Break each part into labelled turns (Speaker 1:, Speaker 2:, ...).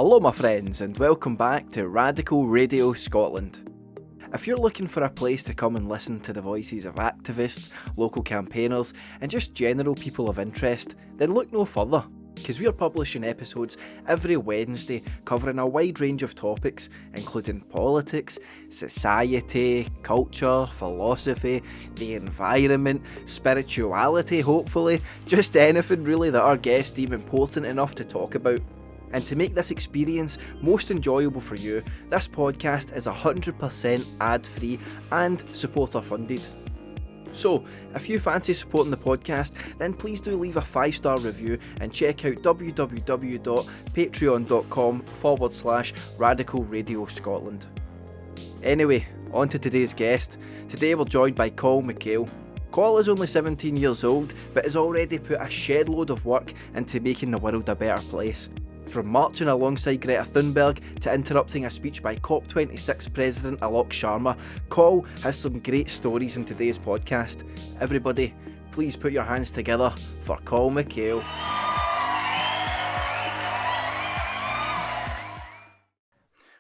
Speaker 1: Hello my friends and welcome back to Radical Radio Scotland. If you're looking for a place to come and listen to the voices of activists, local campaigners and just general people of interest, then look no further, because we are publishing episodes every Wednesday covering a wide range of topics including politics, society, culture, philosophy, the environment, spirituality hopefully, just anything really that our guests deem important enough to talk about. And to make this experience most enjoyable for you, this podcast is 100% ad-free and supporter funded. So, if you fancy supporting the podcast, then please do leave a 5-star review and check out www.patreon.com/Radical Radio Scotland. Anyway, on to today's guest. Today we're joined by Coll McCail. Coll is only 17 years old, but has already put a shed load of work into making the world a better place. From marching alongside Greta Thunberg to interrupting a speech by COP26 President Alok Sharma, Coll has some great stories in today's podcast. Everybody, please put your hands together for Coll McCail.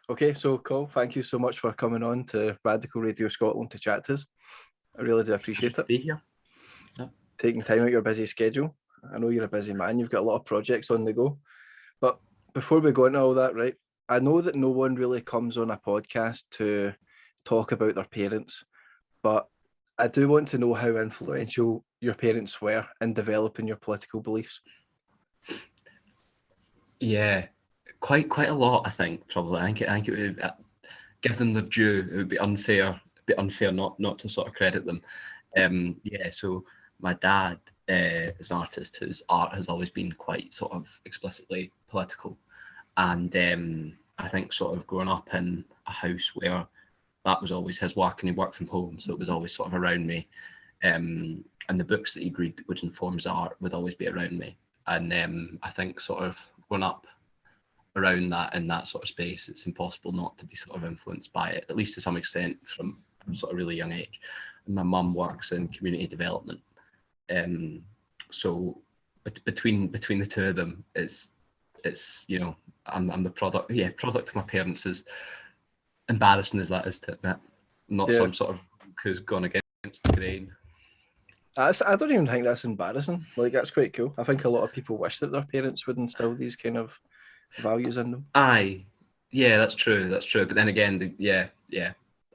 Speaker 1: Okay, so Coll, thank you so much for coming on to Radical Radio Scotland to chat to us. I really do appreciate it.
Speaker 2: Be here.
Speaker 1: Yeah. Taking time out of your busy schedule. I know you're a busy man, you've got a lot of projects on the go. But before we go into all that, right, I know that no one really comes on a podcast to talk about their parents, but I do want to know how influential your parents were in developing your political beliefs.
Speaker 2: Yeah, quite a lot, I think, probably. I think it would, give them their due, it would be unfair not to sort of credit them. So my dad is an artist whose art has always been quite sort of explicitly political, and I think sort of growing up in a house where that was always his work and he worked from home, so it was always sort of around me, and the books that he'd read which informs art would always be around me, and I think sort of growing up around that in that sort of space, it's impossible not to be sort of influenced by it, at least to some extent from sort of really young age. And my mum works in community development. So between the two of them, it's you know, I'm the product of my parents, as embarrassing as that is to admit. Not some sort of who's gone against the grain.
Speaker 1: I don't even think that's embarrassing. Like, that's quite cool. I think a lot of people wish that their parents would instill these kind of values in them.
Speaker 2: Aye, yeah, that's true. But then again,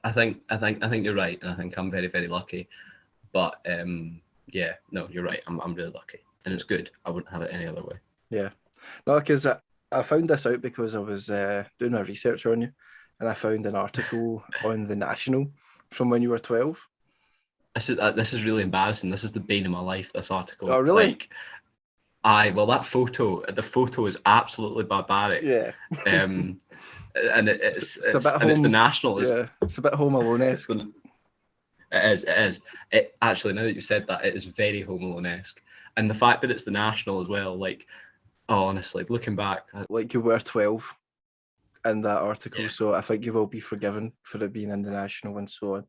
Speaker 2: I think you're right, and I think I'm very, very lucky. But yeah, no, you're right. I'm really lucky, and it's good. I wouldn't have it any other way.
Speaker 1: Yeah, no, because I found this out because I was doing my research on you, and I found an article on The National from when you were 12.
Speaker 2: This is really embarrassing. This is the bane of my life, this article.
Speaker 1: Oh, really?
Speaker 2: The photo is absolutely barbaric.
Speaker 1: Yeah.
Speaker 2: And it's The National.
Speaker 1: It's a bit Home Alone-esque.
Speaker 2: It is. Actually, now that you said that, it is very Home Alone-esque. And the fact that it's The National as well, honestly, looking back.
Speaker 1: Like, you were 12 in that article,
Speaker 2: yeah.
Speaker 1: So I think you will be forgiven for it being in The National and so on.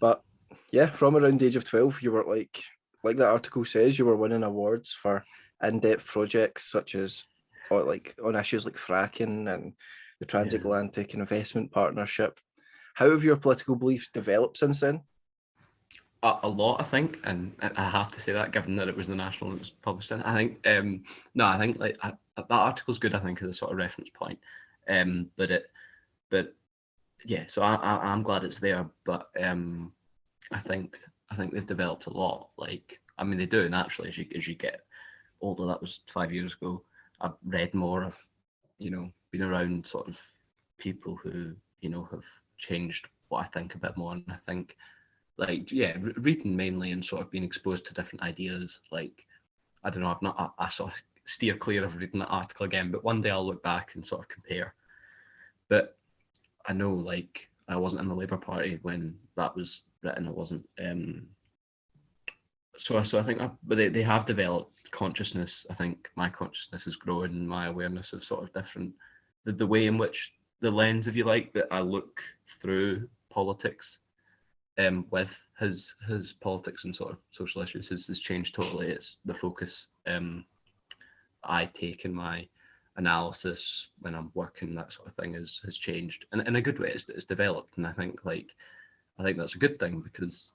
Speaker 1: But yeah, from around the age of 12, you were like that article says, you were winning awards for in-depth projects such as on issues like fracking and the Transatlantic Investment Partnership. How have your political beliefs developed since then?
Speaker 2: A lot, I think, and I have to say that, given that it was The National that was published in. I think that article's good, I think, as a sort of reference point. So I'm glad it's there, but I think they've developed a lot. They do naturally as you get older. That was 5 years ago. I've read more. I've been around sort of people who have changed what I think a bit more, and I think reading mainly and sort of being exposed to different ideas. I don't know, I sort of steer clear of reading that article again, but one day I'll look back and sort of compare. But I know I wasn't in the Labour Party when that was written. I wasn't. So I think they have developed consciousness. I think my consciousness has grown, and my awareness of sort of different, the way in which the lens, if you like, that I look through politics with his politics and sort of social issues has changed totally. It's the focus I take in my analysis when I'm working, that sort of thing has changed, and in a good way. It's developed, and I think that's a good thing, because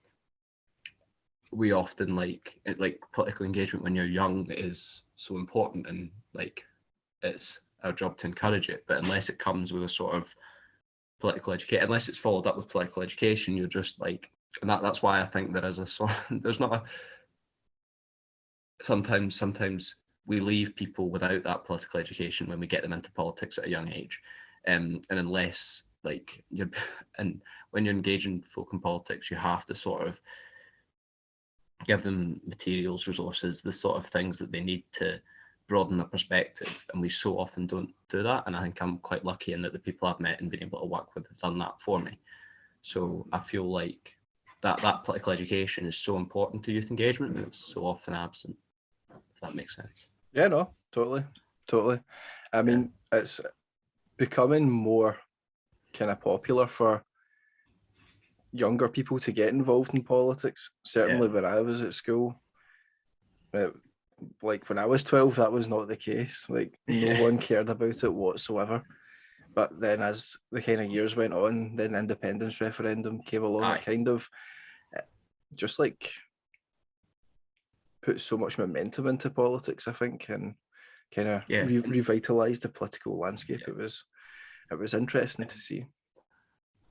Speaker 2: we often like political engagement when you're young is so important, and like it's our job to encourage it. But unless it comes with a sort of political education, unless it's followed up with political education, you're just like, and that's why I think there is a sort there's not a sometimes we leave people without that political education when we get them into politics at a young age, and unless like you're and when you're engaging folk in politics, you have to sort of give them materials, resources, the sort of things that they need to broaden their perspective, and we so often don't do that. And I think I'm quite lucky in that the people I've met and been able to work with have done that for me. So I feel like that political education is so important to youth engagement, and it's so often absent, if that makes sense.
Speaker 1: Yeah, no, totally. I mean, it's becoming more kind of popular for younger people to get involved in politics. Certainly when I was at school, like when I was 12, that was not the case. Like no one cared about it whatsoever. But then as the kind of years went on, then the independence referendum came along. It kind of just like put so much momentum into politics, I think, and kind of revitalized the political landscape. It was interesting to see.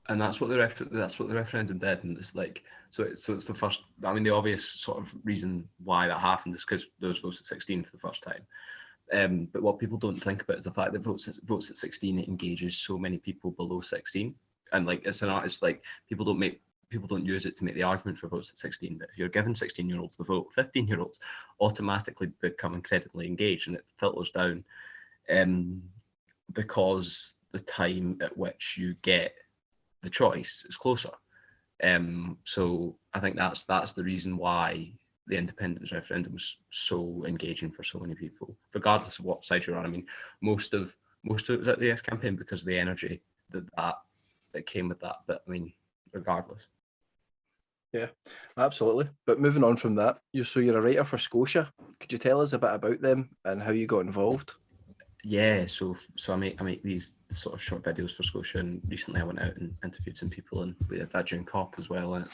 Speaker 2: And that's what the referendum did, and it's like so it's the first. I mean, the obvious sort of reason why that happened is because there was votes at 16 for the first time. But what people don't think about is the fact that votes at 16 engages so many people below 16, and like it's like people don't use it to make the argument for votes at 16. But if you're giving 16-year-olds the vote, 15-year-olds automatically become incredibly engaged, and it filters down, because the time at which you get the choice is closer. So I think that's the reason why the independence referendum was so engaging for so many people, regardless of what side you're on. I mean, most of it was at the Yes campaign because of the energy that came with that. But I mean, regardless.
Speaker 1: Yeah, absolutely. But moving on from that, you're a writer for Skotia. Could you tell us a bit about them and how you got involved?
Speaker 2: Yeah, so I make these sort of short videos for Skotia, and recently I went out and interviewed some people, and we did that during COP as well. And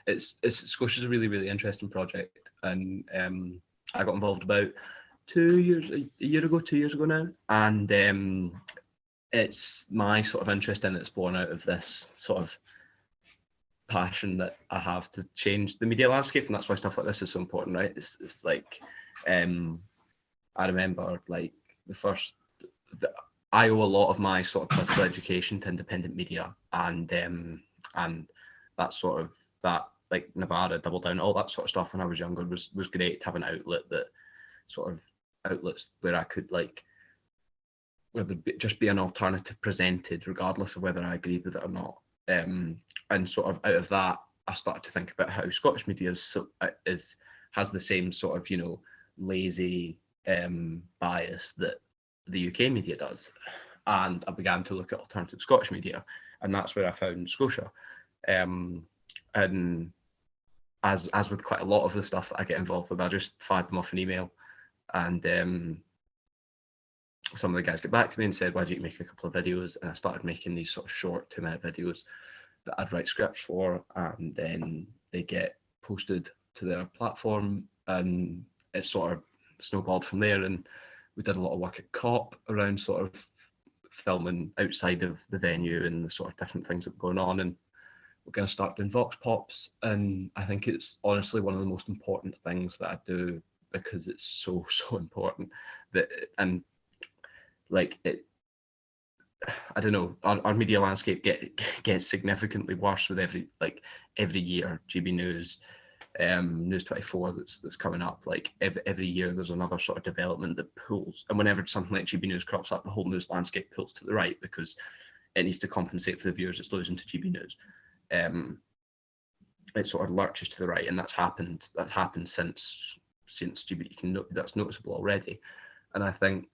Speaker 2: it's Skotia's a really, really interesting project, and I got involved about 2 years ago now, and it's my sort of interest in it's born out of this sort of passion that I have to change the media landscape, and that's why stuff like this is so important, right? It's like I remember like I owe a lot of my sort of political education to independent media, and that sort of that like Nevada, Double Down, all that sort of stuff when I was younger was great to have an outlet, that sort of outlets where I could like just be an alternative presented regardless of whether I agreed with it or not. And sort of out of that, I started to think about how Scottish media has the same sort of lazy bias that the UK media does, and I began to look at alternative Scottish media, and that's where I found Scotia. And as with quite a lot of the stuff that I get involved with, I just fired them off an email, and some of the guys get back to me and said, why don't you make a couple of videos? And I started making these sort of short 2-minute videos that I'd write scripts for, and then they get posted to their platform, and it sort of snowballed from there. And we did a lot of work at COP around sort of filming outside of the venue and the sort of different things that were going on. And we're going to start doing Vox Pops. And I think it's honestly one of the most important things that I do, because it's so important that, and like it, I don't know, our media landscape gets significantly worse with every year. GB News, News 24 that's coming up, like every year there's another sort of development that pulls, and whenever something like GB News crops up, the whole news landscape pulls to the right because it needs to compensate for the viewers it's losing to GB News. It sort of lurches to the right, and that's happened since GB. That's noticeable already, and I think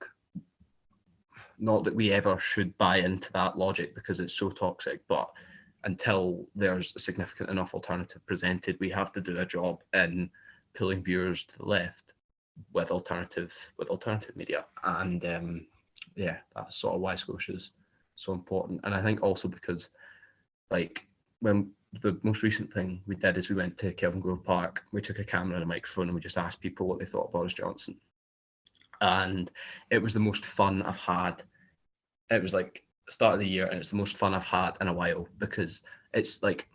Speaker 2: not that we ever should buy into that logic because it's so toxic, but until there's a significant enough alternative presented, we have to do a job in pulling viewers to the left with alternative media. And that's sort of why Scotia's so important. And I think also because, like, when the most recent thing we did is we went to Kelvin Grove Park, we took a camera and a microphone and we just asked people what they thought of Boris Johnson. And it was the most fun I've had. It was like the start of the year and it's the most fun I've had in a while, because it's like,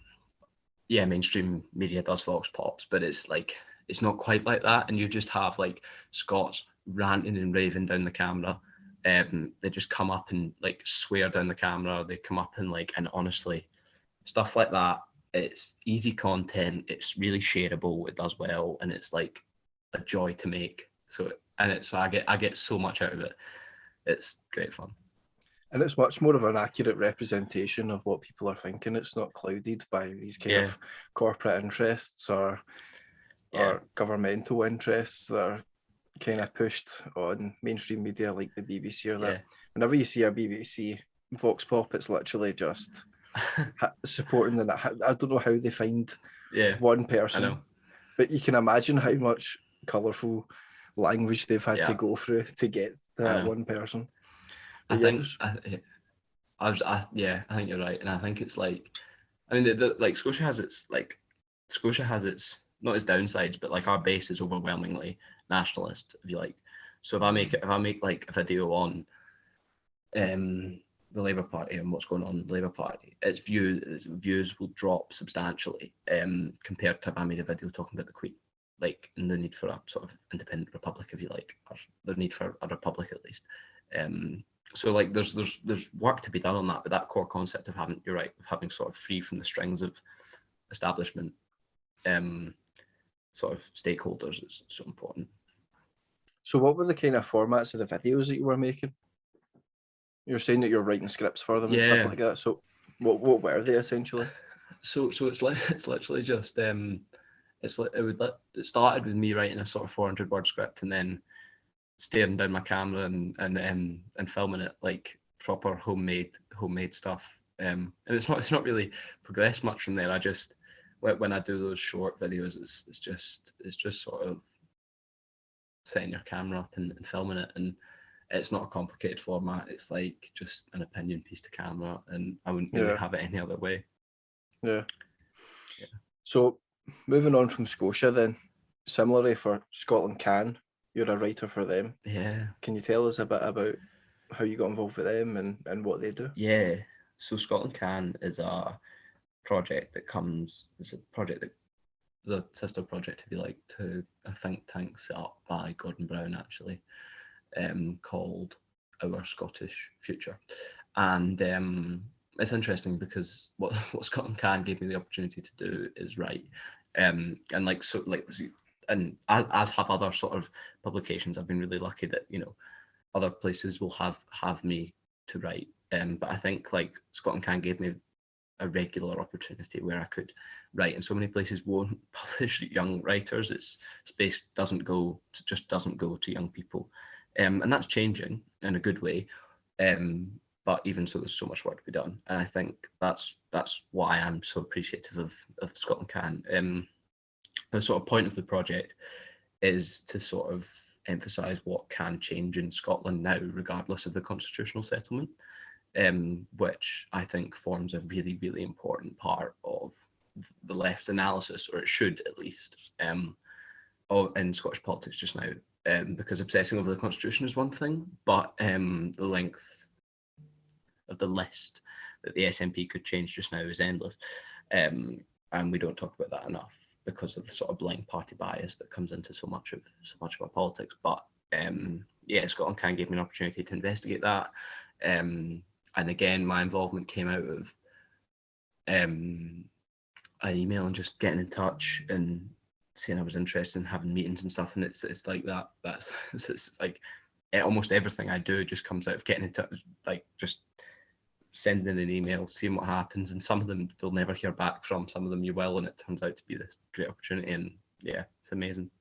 Speaker 2: yeah, mainstream media does Vox Pops, but it's like, it's not quite like that. And you just have like Scots ranting and raving down the camera. They just come up and like swear down the camera. They come up and like, and honestly, stuff like that. It's easy content. It's really shareable. It does well, and it's like a joy to make. So, and it's, I get so much out of it. It's great fun.
Speaker 1: And it's much more of an accurate representation of what people are thinking. It's not clouded by these kind of corporate interests or governmental interests that are kind of pushed on mainstream media like the BBC or that. Whenever you see a BBC Vox Pop, it's literally just supporting the. I don't know how they find one person, but you can imagine how much colourful language they've had to go through to get that one person.
Speaker 2: I think you're right, and I think it's like, I mean, like Scotia has its not its downsides, but like our base is overwhelmingly nationalist, if you like. So if I make like a video on the Labour Party and what's going on in the Labour Party, its views will drop substantially compared to if I made a video talking about the Queen, like, and the need for a sort of independent republic, if you like, or the need for a republic at least. So like there's work to be done on that, but that core concept of having, you're right, of having sort of free from the strings of establishment sort of stakeholders is so important. So
Speaker 1: what were the kind of formats of the videos that you were making? You're saying that you're writing scripts for them and stuff like that. So what were they essentially?
Speaker 2: So it's literally just it started with me writing a sort of 400 word script and then staring down my camera and filming it like proper homemade stuff. And it's not really progressed much from there. I just, when I do those short videos, it's just sort of setting your camera up and filming it, and it's not a complicated format. It's like just an opinion piece to camera, and I wouldn't really have it any other way.
Speaker 1: Yeah. So moving on from Scotia then, similarly for Scotland Can, you're a writer for them.
Speaker 2: Yeah.
Speaker 1: Can you tell us a bit about how you got involved with them and what they do?
Speaker 2: Yeah. So Scotland Can is a project that it's a project that the sister project, if you like, to a think tank set up by Gordon Brown, actually, called Our Scottish Future. And it's interesting because what Scotland Can gave me the opportunity to do is write, and like, so like, and as have other sort of publications. I've been really lucky that, you know, other places will have me to write, but I think like Scotland Can gave me a regular opportunity where I could write, and so many places won't publish young writers. Its space doesn't go to young people, and that's changing in a good way. But even so, there's so much work to be done, and I think that's why I'm so appreciative of Scotland Can. The sort of point of the project is to sort of emphasise what can change in Scotland now, regardless of the constitutional settlement, which I think forms a really, really important part of the left's analysis, or it should at least, in Scottish politics just now, because obsessing over the constitution is one thing, but the length of the list that the SNP could change just now is endless, and we don't talk about that enough because of the sort of blind party bias that comes into so much of our politics. But Scotland Can give me an opportunity to investigate that, and again, my involvement came out of an email and just getting in touch and saying I was interested in having meetings and stuff. And it's like that. It's like almost everything I do just comes out of getting in touch, like just sending an email, seeing what happens. And some of them they'll never hear back from, some of them you will, and it turns out to be this great opportunity. And yeah, it's amazing.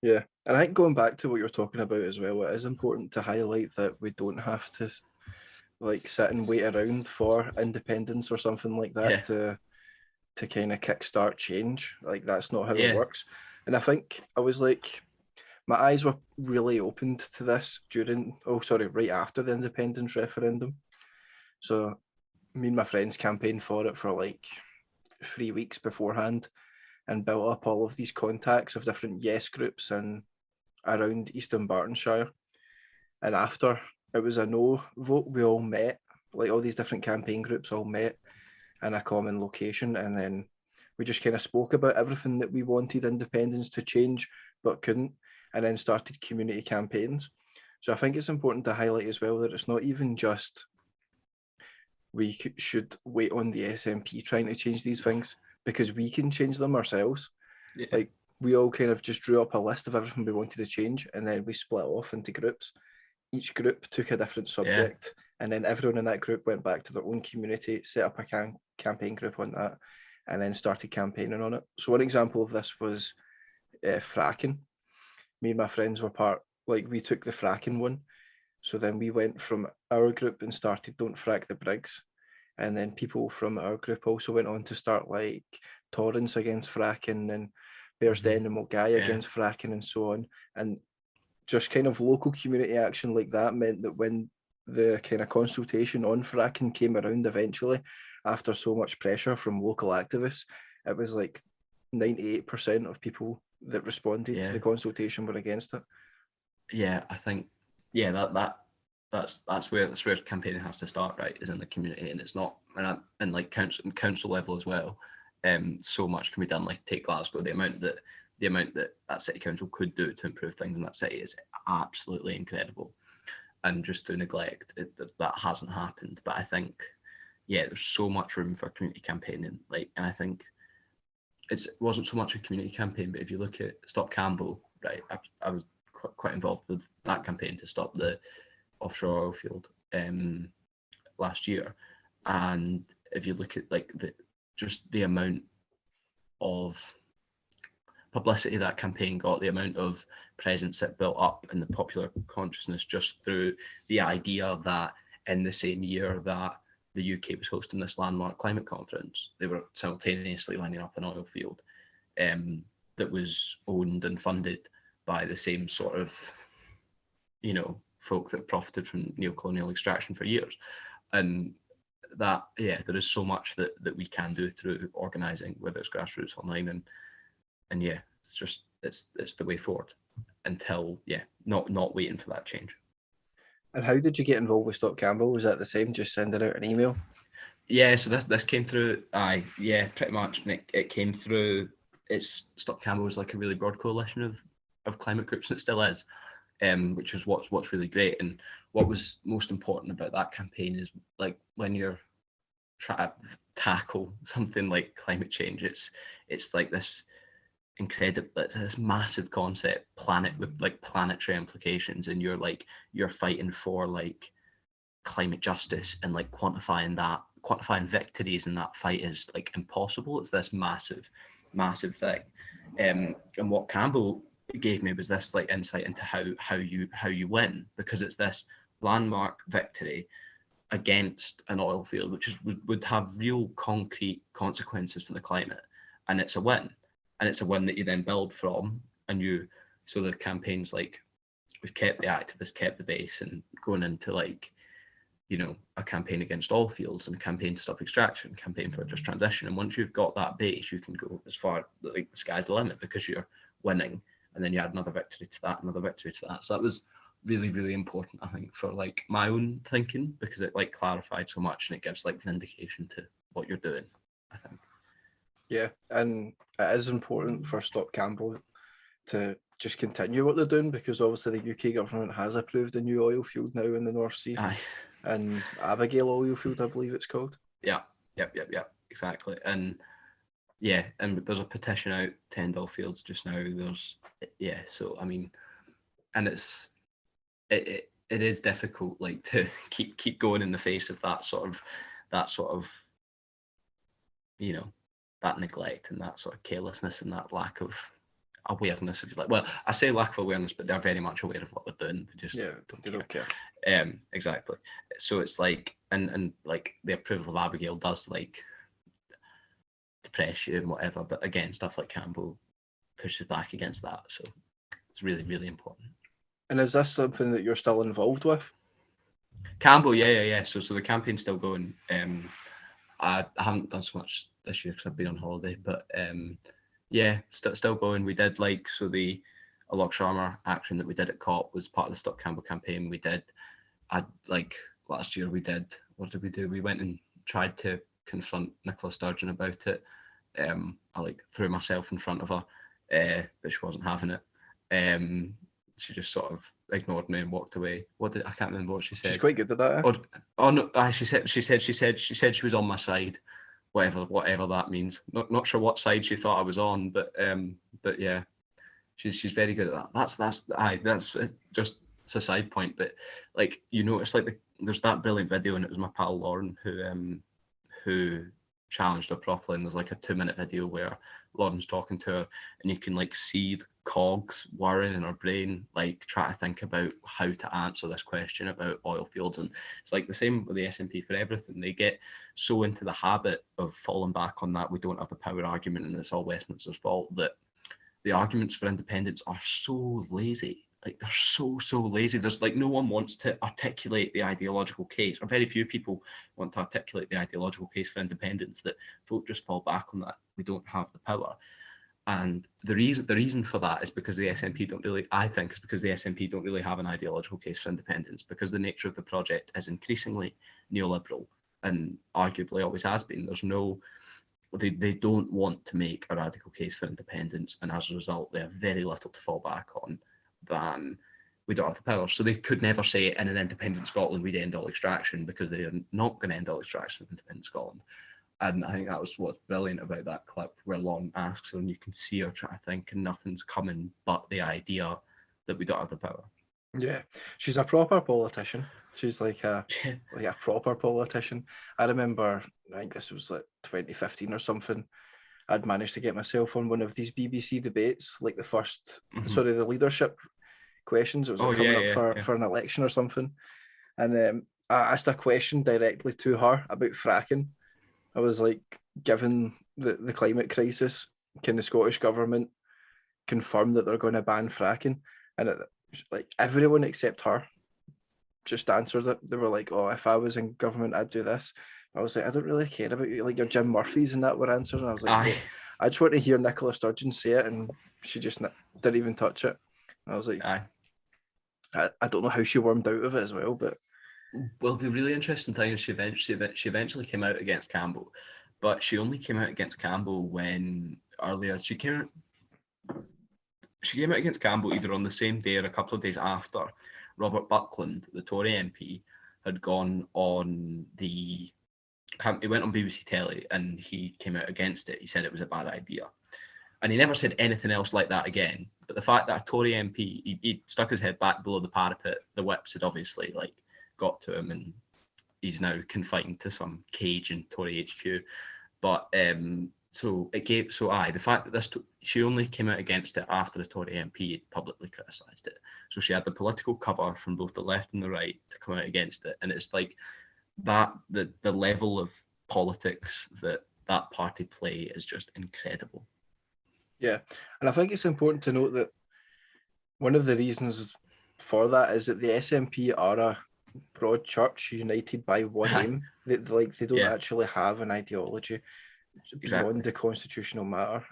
Speaker 1: Yeah, and I think going back to what you're talking about as well, it is important to highlight that we don't have to like sit and wait around for independence or something like that to kind of kickstart change. Like that's not how it works. And I think I was like, my eyes were really opened to this right after the independence referendum. So me and my friends campaigned for it for like 3 weeks beforehand and built up all of these contacts of different yes groups and around Eastern Bartonshire. And after it was a no vote, we all met, like all these different campaign groups all met in a common location, and then we just kind of spoke about everything that we wanted independence to change but couldn't, and then started community campaigns. So I think it's important to highlight as well that it's not even just we should wait on the SNP trying to change these things, because we can change them ourselves.
Speaker 2: Yeah.
Speaker 1: Like, we all kind of just drew up a list of everything we wanted to change, and then we split off into groups. Each group took a different subject, and then everyone in that group went back to their own community, set up a campaign group on that, and then started campaigning on it. So one example of this was fracking. Me and my friends were we took the fracking one. So then we went from our group and started Don't Frack the Briggs. And then people from our group also went on to start like Torrance against fracking and Bearsden and Mulgai against fracking and so on. And just kind of local community action like that meant that when the kind of consultation on fracking came around eventually, after so much pressure from local activists, it was like 98% of people that responded to the consultation were against it.
Speaker 2: Yeah, I think that's where campaigning has to start, right? Is in the community, and it's not and like council level as well. So much can be done. Like take Glasgow, the amount that city council could do to improve things in that city is absolutely incredible, and just through neglect that hasn't happened. But I think there's so much room for community campaigning. Like, and I think it wasn't so much a community campaign, but if you look at StopCambo, right? I was quite involved with that campaign to stop the offshore oil field last year, and if you look at like the amount of publicity that campaign got, the amount of presence it built up in the popular consciousness just through the idea that in the same year that the UK was hosting this landmark climate conference, they were simultaneously lining up an oil field that was owned and funded by the same sort of, folk that profited from neocolonial extraction for years. And that, there is so much that we can do through organising, whether it's grassroots, online, and it's just, it's the way forward until, not waiting for that change.
Speaker 1: And how did you get involved with StopCambo? Was that the same, just sending out an email?
Speaker 2: Yeah, so this came through, pretty much. And it came through, StopCambo was like a really broad coalition of climate groups, and it still is, which is what's really great. And what was most important about that campaign is, like, when you're trying to tackle something like climate change, it's like this incredible, this massive concept, planet with like planetary implications, and you're fighting for like climate justice, and like quantifying victories in that fight is like impossible. It's this massive thing, and what Campbell gave me was this like insight into how you win, because it's this landmark victory against an oil field which would have real concrete consequences for the climate, and it's a win. And it's a win that you then build from, so the campaign's like, we've kept the activists, kept the base, and going into like, a campaign against oil fields, and a campaign to stop extraction, campaign for a just transition. And once you've got that base, you can go as far, like the sky's the limit, because you're winning. And then you add another victory to that, another victory to that. So that was really, really important, I think, for like my own thinking, because it like clarified so much, and it gives like vindication to what you're doing, I think.
Speaker 1: Yeah, and it is important for StopCambo to just continue what they're doing, because obviously the UK government has approved a new oil field now in the North Sea.
Speaker 2: Aye.
Speaker 1: And Abigail oil field, I believe it's called.
Speaker 2: Yeah, exactly. And and there's a petition out to end oil fields just now. So I mean, and it is difficult, like, to keep going in the face of that sort of that neglect and that sort of carelessness and that lack of awareness, if you like. Well, I say lack of awareness, but they're very much aware of what they're doing. They just don't care. Exactly. So it's like, and like the approval of Abigail does like depress you and whatever, but again, stuff like Campbell pushes back against that. So It's really, really important.
Speaker 1: And is this something that you're still involved with?
Speaker 2: Cambo, yeah. So the campaign's still going. I haven't done so much this year because I've been on holiday, but yeah, still going. We did the Alok Sharma action that we did at COP was part of the StopCambo campaign. Last year we did. What did we do? We went and tried to confront Nicola Sturgeon about it. I threw myself in front of her, but she wasn't having it. She just sort of ignored me and walked away. I can't remember what she said.
Speaker 1: She's quite good at that.
Speaker 2: Oh no! She said she was on my side, whatever that means. Not sure what side she thought I was on, but yeah, she's very good at that. That's just it's a side point, but notice there's that brilliant video, and it was my pal Lauren who challenged her properly, and there's a 2-minute video where Lauren's talking to her, and you can see the cogs whirring in her brain, try to think about how to answer this question about oil fields. And it's the same with the SNP for everything. They get so into the habit of falling back on that we don't have the power argument and it's all Westminster's fault, that the arguments for independence are so lazy. They're so lazy. There's no one wants to articulate the ideological case, or very few people want to articulate the ideological case for independence, that folk just fall back on that we don't have the power. And the reason for that is because the SNP don't really, I think, is because the SNP don't really have an ideological case for independence, because the nature of the project is increasingly neoliberal and arguably always has been. They don't want to make a radical case for independence, and as a result, they have very little to fall back on than we don't have the power. So they could never say in an independent Scotland we'd end all extraction, because they are not going to end all extraction in independent Scotland. And I think that was what's brilliant about that clip, where Lauren asks her, and you can see her trying to think, and nothing's coming but the idea that we don't have the power.
Speaker 1: Yeah, she's a proper politician. She's like a proper politician. I remember, I think this was 2015 or something, I'd managed to get myself on one of these BBC debates, the first, the leadership questions. It was coming up for an election or something. And I asked a question directly to her about fracking. I was given the climate crisis, can the Scottish government confirm that they're going to ban fracking? And everyone except her just answered it. They were like, oh, if I was in government, I'd do this. I was like, I don't really care about you. Your Jim Murphys and that were answering. And I was like, I just want to hear Nicola Sturgeon say it, and she just didn't even touch it. And I was like, I don't know how she wormed out of it as well, but.
Speaker 2: Well, the really interesting thing is she eventually came out against Campbell, but she only came out against Campbell when earlier she came out against Campbell either on the same day or a couple of days after Robert Buckland, the Tory MP, had gone on he went on BBC Telly and he came out against it. He said it was a bad idea. And he never said anything else like that again. But the fact that a Tory MP, he stuck his head back below the parapet, the whips had obviously got to him, and he's now confined to some cage in Tory HQ. But the fact that she only came out against it after the Tory MP had publicly criticised it. So she had the political cover from both the left and the right to come out against it. And it's that the level of politics that party play is just incredible.
Speaker 1: Yeah, and I think it's important to note that one of the reasons for that is that the SNP are a broad church united by one aim. They don't actually have an ideology beyond the constitutional matter.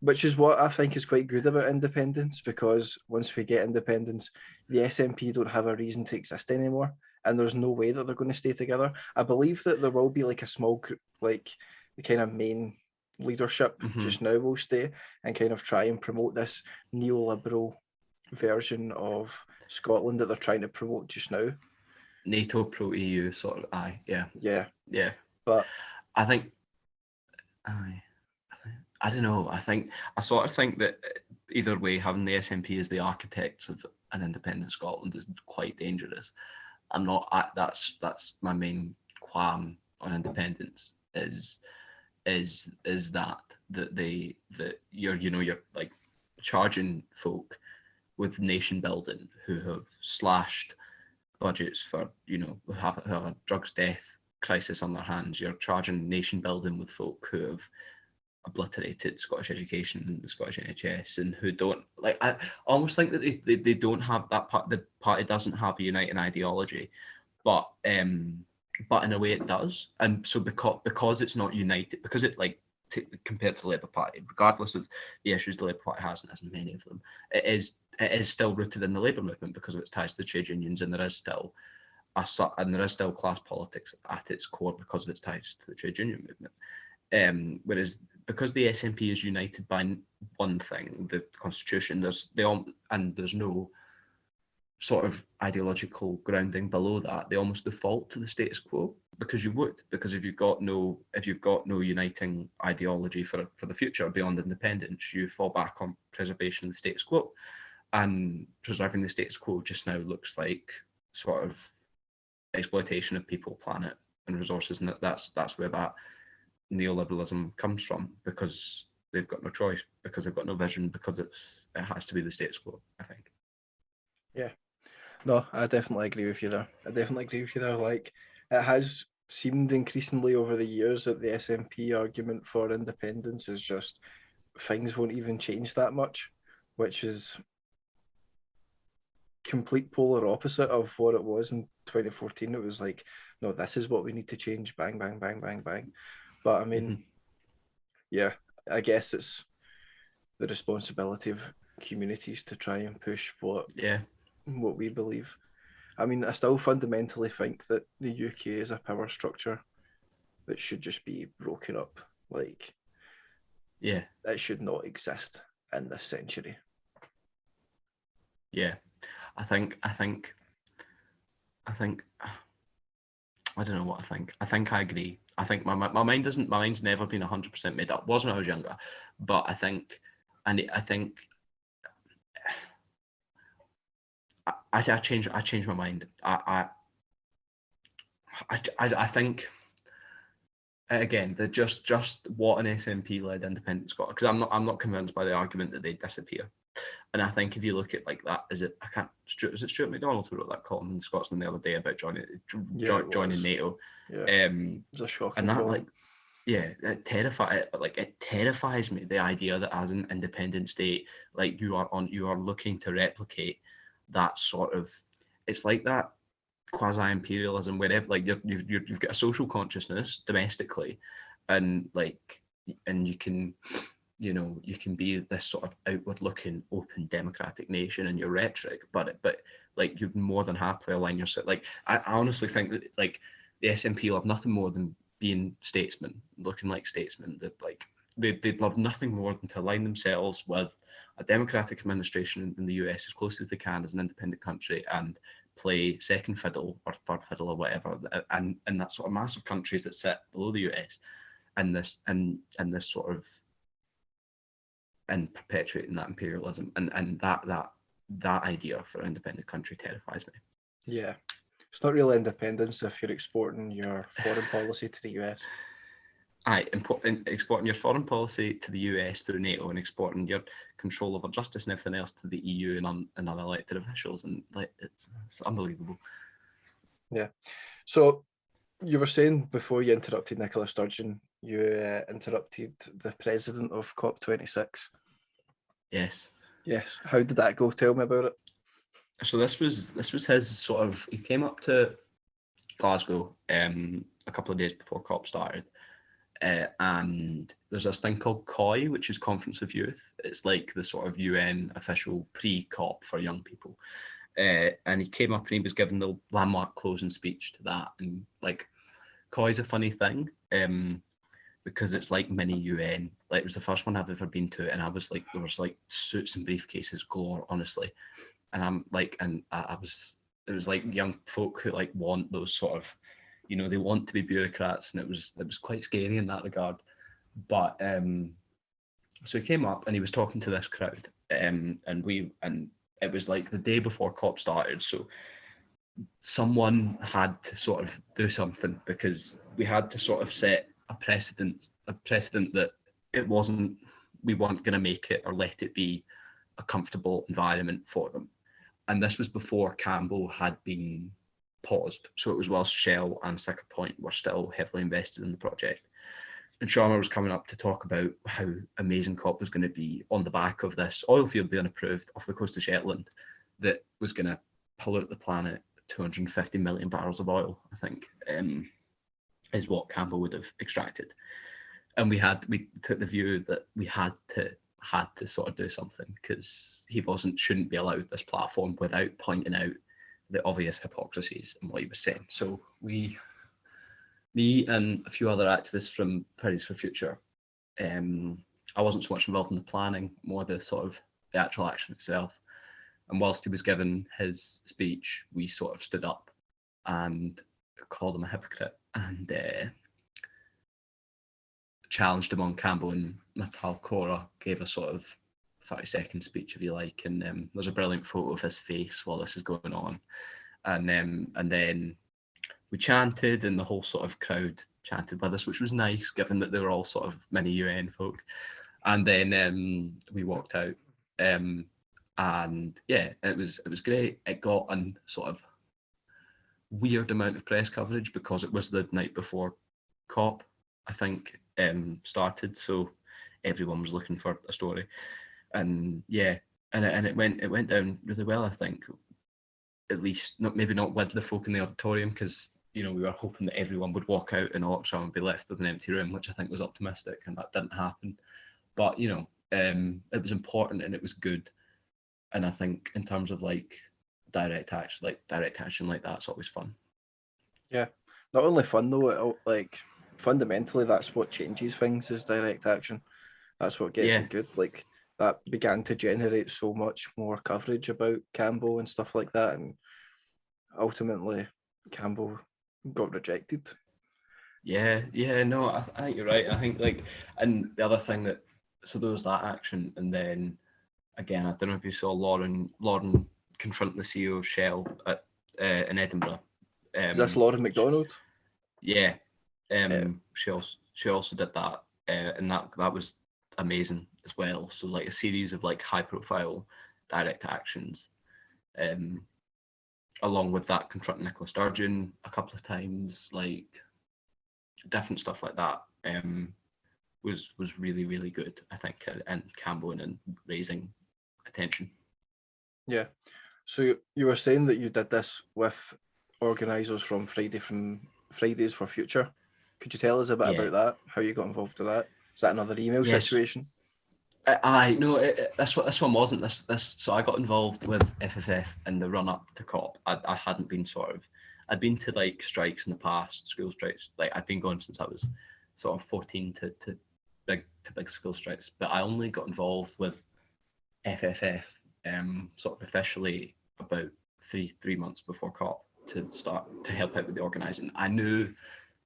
Speaker 1: Which is what I think is quite good about independence, because once we get independence, the SNP don't have a reason to exist anymore, and there's no way that they're going to stay together. I believe that there will be a small group, the kind of main leadership just now will stay and kind of try and promote this neoliberal version of Scotland that they're trying to promote just now.
Speaker 2: NATO pro EU sort of,
Speaker 1: yeah.
Speaker 2: But I think, I don't know. I sort of think that either way, having the SNP as the architects of an independent Scotland is quite dangerous. I'm not. That's my main qualm on independence is that you're charging folk with nation building who have slashed budgets for who have a drugs death crisis on their hands. You're charging nation building with folk who have obliterated Scottish education and the Scottish NHS, and who don't like. I almost think that they don't have that part. The party doesn't have a uniting ideology, but in a way it does. And so because it's not united, because it like compared to the Labour Party, regardless of the issues the Labour Party has, and has many of them, it is still rooted in the labour movement because of its ties to the trade unions, and there is still class politics at its core because of its ties to the trade union movement. Whereas because the SNP is united by one thing, the constitution, there's no sort of ideological grounding below that. They almost default to the status quo because if you've got no uniting ideology for the future beyond independence, you fall back on preservation of the status quo, and preserving the status quo just now looks like sort of exploitation of people, planet, and resources, and that's where that neoliberalism comes from, because they've got no choice, because they've got no vision, because it has to be the status quo, I think.
Speaker 1: Yeah. No, I definitely agree with you there. Like, it has seemed increasingly over the years that the SNP argument for independence is just things won't even change that much, which is complete polar opposite of what it was in 2014. It was like, no, this is what we need to change. Bang, bang, bang, bang, bang. But I mean, yeah, I guess it's the responsibility of communities to try and push what we believe. I mean, I still fundamentally think that the UK is a power structure that should just be broken up. Like, it should not exist in this century.
Speaker 2: Yeah, I think I don't know what I think. I think I agree. I think my mind's never been 100% made up. It was when I was younger, but I think I changed my mind. I think again that just what an SNP-led independence got, because I'm not convinced by the argument that they disappear. And I think if you look at like that, is it Stuart McDonald who wrote that column in Scotsman the other day about joining NATO?
Speaker 1: Yeah, it was a shocking.
Speaker 2: And that column. It terrifies me, the idea that as an independent state, like you are looking to replicate that sort of, it's like that quasi-imperialism wherever like you've got a social consciousness domestically, and you can be this sort of outward-looking, open, democratic nation in your rhetoric, but like you'd more than happily align yourself. Like I honestly think that like the SNP love nothing more than being statesmen, looking like statesmen. That like they'd love nothing more than to align themselves with a democratic administration in the US as close as they can as an independent country, and play second fiddle or third fiddle or whatever, and that sort of massive countries that sit below the US, and this sort of, and perpetuating that imperialism, and that idea for an independent country terrifies me.
Speaker 1: Yeah, it's not really independence if you're exporting your foreign policy to the US.
Speaker 2: Exporting your foreign policy to the US through NATO, and exporting your control over justice and everything else to the EU and unelected officials, and like it's unbelievable. Yeah.
Speaker 1: So you were saying before you interrupted Nicola Sturgeon, you interrupted the president of COP26.
Speaker 2: Yes.
Speaker 1: How did that go? Tell me about it.
Speaker 2: So this was his sort of, he came up to Glasgow a couple of days before COP started. And there's this thing called COI, which is Conference of Youth. It's like the sort of UN official pre-COP for young people. And he came up and he was given the landmark closing speech to that. And like, COI is a funny thing because it's like mini UN. Like, it was the first one I've ever been to, and I was like, there was like suits and briefcases galore, honestly. And I'm like, and it was like young folk who like want those sort of, they want to be bureaucrats, and it was quite scary in that regard. But so he came up and he was talking to this crowd, and it was like the day before COP started, so someone had to sort of do something, because we had to sort of set a precedent that we weren't going to make it or let it be a comfortable environment for them. And this was before Cambo had been paused. So it was whilst Shell and Siccar Point were still heavily invested in the project. And Sharma was coming up to talk about how amazing COP was going to be on the back of this oil field being approved off the coast of Shetland that was going to pollute the planet 250 million barrels of oil, I think, is what Campbell would have extracted. And we took the view that we had to sort of do something, because he shouldn't be allowed this platform without pointing out the obvious hypocrisies in what he was saying. So me and a few other activists from Fridays for Future, I wasn't so much involved in the planning, more the sort of the actual action itself. And whilst he was giving his speech, we sort of stood up and called him a hypocrite and challenged him on Campbell, and my pal Cora gave a sort of 30-second speech, if you like, and there's a brilliant photo of his face while this is going on. And then we chanted, and the whole sort of crowd chanted with us, which was nice, given that they were all sort of mini UN folk. And then we walked out, and yeah, it was great. It got a sort of weird amount of press coverage because it was the night before COP, I think, started, so everyone was looking for a story. And yeah, and it went down really well, I think. At least maybe not with the folk in the auditorium, because we were hoping that everyone would walk out in Oxfam and be left with an empty room, which I think was optimistic, and that didn't happen. But it was important and it was good. And I think in terms of like direct action like that's always fun.
Speaker 1: Yeah, not only fun though, like fundamentally that's what changes things, is direct action. That's what gets it good. Like that began to generate so much more coverage about Campbell and stuff like that, and ultimately Campbell got rejected.
Speaker 2: Yeah, no, I think you're right. I think and the other thing so there was that action, and then again, I don't know if you saw Lauren confront the CEO of Shell in Edinburgh.
Speaker 1: Is this Lauren McDonald?
Speaker 2: Yeah, she also did that, and that was amazing as well. So like a series of like high profile direct actions, along with that confronting Nicola Sturgeon a couple of times, like different stuff like that, was really, really good, I think, and Campbell and raising attention.
Speaker 1: Yeah. So you were saying that you did this with organisers from Fridays for Future. Could you tell us a bit about that? How you got involved with that? Is that another email situation?
Speaker 2: No, this one wasn't. So I got involved with FFF in the run up to COP. I hadn't been I'd been to like strikes in the past, school strikes. Like I'd been going since I was sort of 14 to big school strikes. But I only got involved with FFF sort of officially about three months before COP to start to help out with the organising. I knew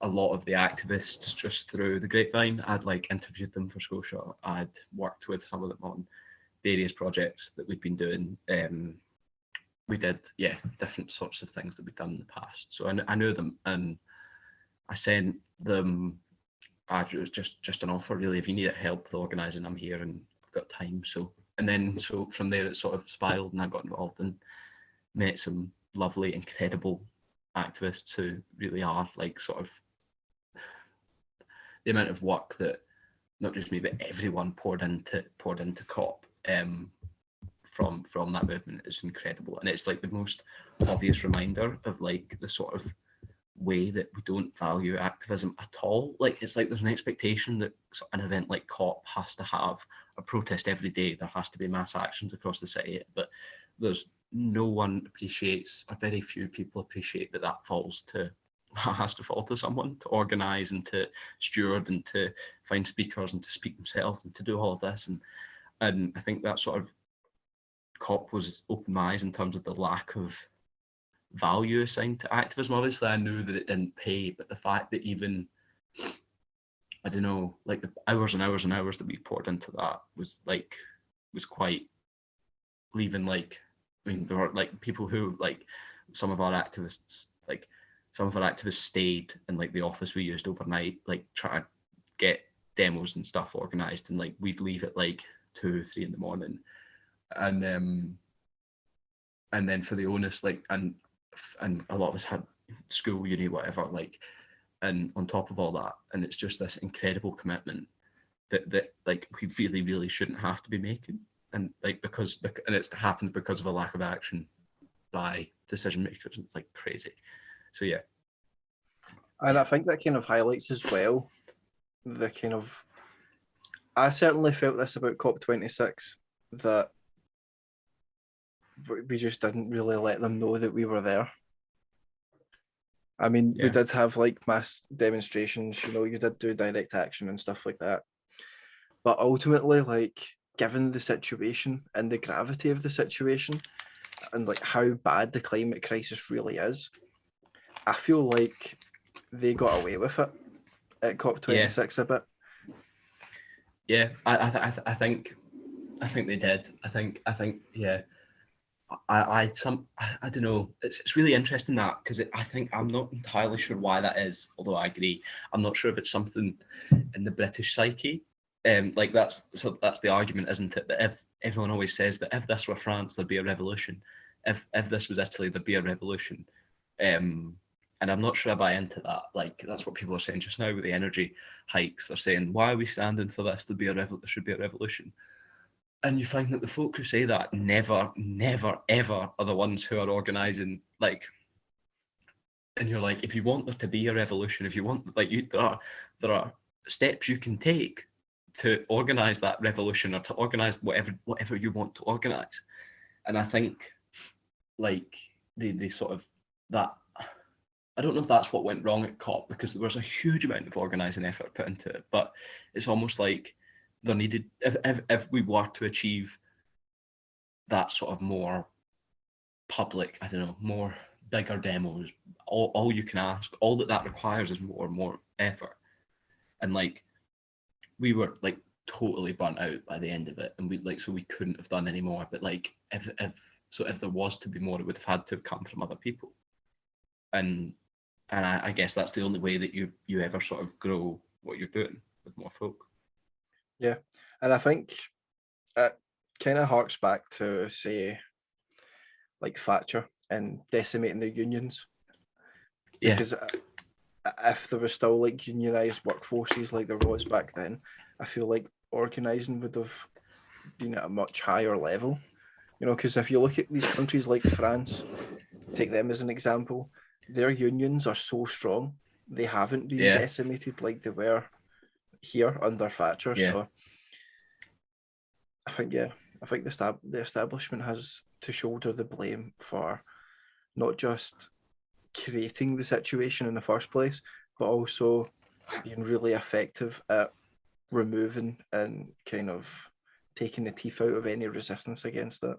Speaker 2: a lot of the activists just through the grapevine. I'd like interviewed them for Scotia. I'd worked with some of them on various projects that we'd been doing. We did, different sorts of things that we'd done in the past. So I knew them, and I sent them. It was just an offer, really. If you need help with organising, I'm here and I've got time. So from there it sort of spiraled, and I got involved and met some lovely, incredible activists who really are like sort of the amount of work that not just me but everyone poured into COP from that movement is incredible. And it's like the most obvious reminder of like the sort of way that we don't value activism at all. Like it's like there's an expectation that an event like COP has to have a protest every day, there has to be mass actions across the city, but there's no one appreciates, or very few people appreciate that has to fall to someone to organise and to steward and to find speakers and to speak themselves and to do all of this. And I think that sort of COP was opened my eyes in terms of the lack of value assigned to activism. Obviously, I knew that it didn't pay, but the fact that even, I don't know, like the hours and hours and hours that we poured into that was quite leaving like, I mean, there were like people who like some of our activists stayed in like the office we used overnight, like trying to get demos and stuff organized, and like we'd leave at like 2-3 in the morning, and then for the onus, like and a lot of us had school, uni, whatever, like and on top of all that, and it's just this incredible commitment that like we really, really shouldn't have to be making, and like and it's happened because of a lack of action by decision makers. It's like crazy. So yeah.
Speaker 1: And I think that kind of highlights as well the kind of, I certainly felt this about COP26, that we just didn't really let them know that we were there. I mean, we did have like mass demonstrations, you know, you did do direct action and stuff like that. But ultimately, like, given the situation and the gravity of the situation and like how bad the climate crisis really is, I feel like they got away with it at COP26 a bit.
Speaker 2: Yeah, I think they did. I think yeah. I don't know. It's really interesting that, because I think I'm not entirely sure why that is. Although I agree, I'm not sure if it's something in the British psyche. Like that's the argument, isn't it? That if everyone always says that if this were France, there'd be a revolution. If this was Italy, there'd be a revolution. And I'm not sure I buy into that. Like that's what people are saying just now with the energy hikes. They're saying, why are we standing for this? There should be a revolution. And you find that the folk who say that never, ever are the ones who are organising. Like, and you're like, if you want there to be a revolution, if you want, like, there are steps you can take to organise that revolution, or to organise whatever you want to organise. And I think, like, they sort of that. I don't know if that's what went wrong at COP, because there was a huge amount of organising effort put into it, but it's almost like there needed, if we were to achieve that sort of more public, I don't know, more bigger demos, all you can ask, all that requires is more effort. And like, we were like totally burnt out by the end of it, and we couldn't have done any more. But like, if there was to be more, it would have had to have come from other people. And I guess that's the only way that you ever sort of grow what you're doing with more folk.
Speaker 1: Yeah, and I think it kind of harks back to, say, like Thatcher and decimating the unions. Because if there was still like unionised workforces like there was back then, I feel like organising would have been at a much higher level. You know, because if you look at these countries like France, take them as an example, their unions are so strong. They haven't been decimated like they were here under Thatcher.
Speaker 2: Yeah.
Speaker 1: So I think the establishment has to shoulder the blame for not just creating the situation in the first place, but also being really effective at removing and kind of taking the teeth out of any resistance against it.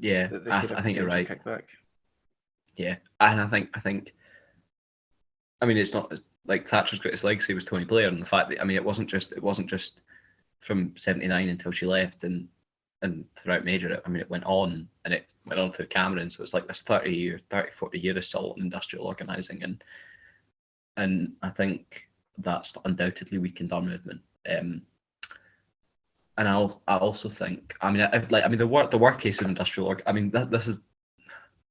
Speaker 2: Yeah, I think you're right.
Speaker 1: Kickback.
Speaker 2: Yeah, and I think I mean, it's not like Thatcher's greatest legacy was Tony Blair, and the fact that, I mean, it wasn't just from 79 until she left and throughout Major. I mean, it went on, and it went on through Cameron. So it's like this 40 year assault on industrial organising, and I think that's undoubtedly weakened our movement. And I also think, I mean, the work case of industrial I mean, this is,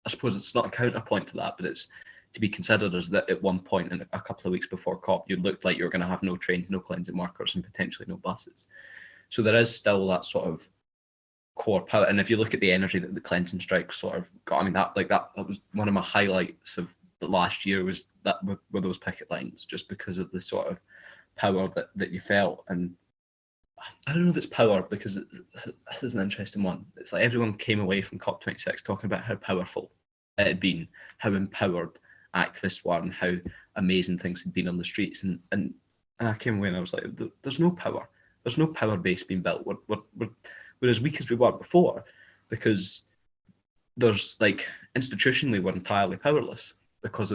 Speaker 2: I suppose it's not a counterpoint to that, but it's to be considered as that at one point in a couple of weeks before COP, you looked like you were going to have no trains, no cleansing workers, and potentially no buses. So there is still that sort of core power. And if you look at the energy that the cleansing strike sort of got, I mean, that was one of my highlights of the last year, was that were those picket lines, just because of the sort of power that you felt. And I don't know if it's power, because this is an interesting one. It's like everyone came away from COP26 talking about how powerful it had been, how empowered activists were, and how amazing things had been on the streets. And I came away and I was like, there's no power. There's no power base being built. We're as weak as we were before, because there's like, institutionally we're entirely powerless because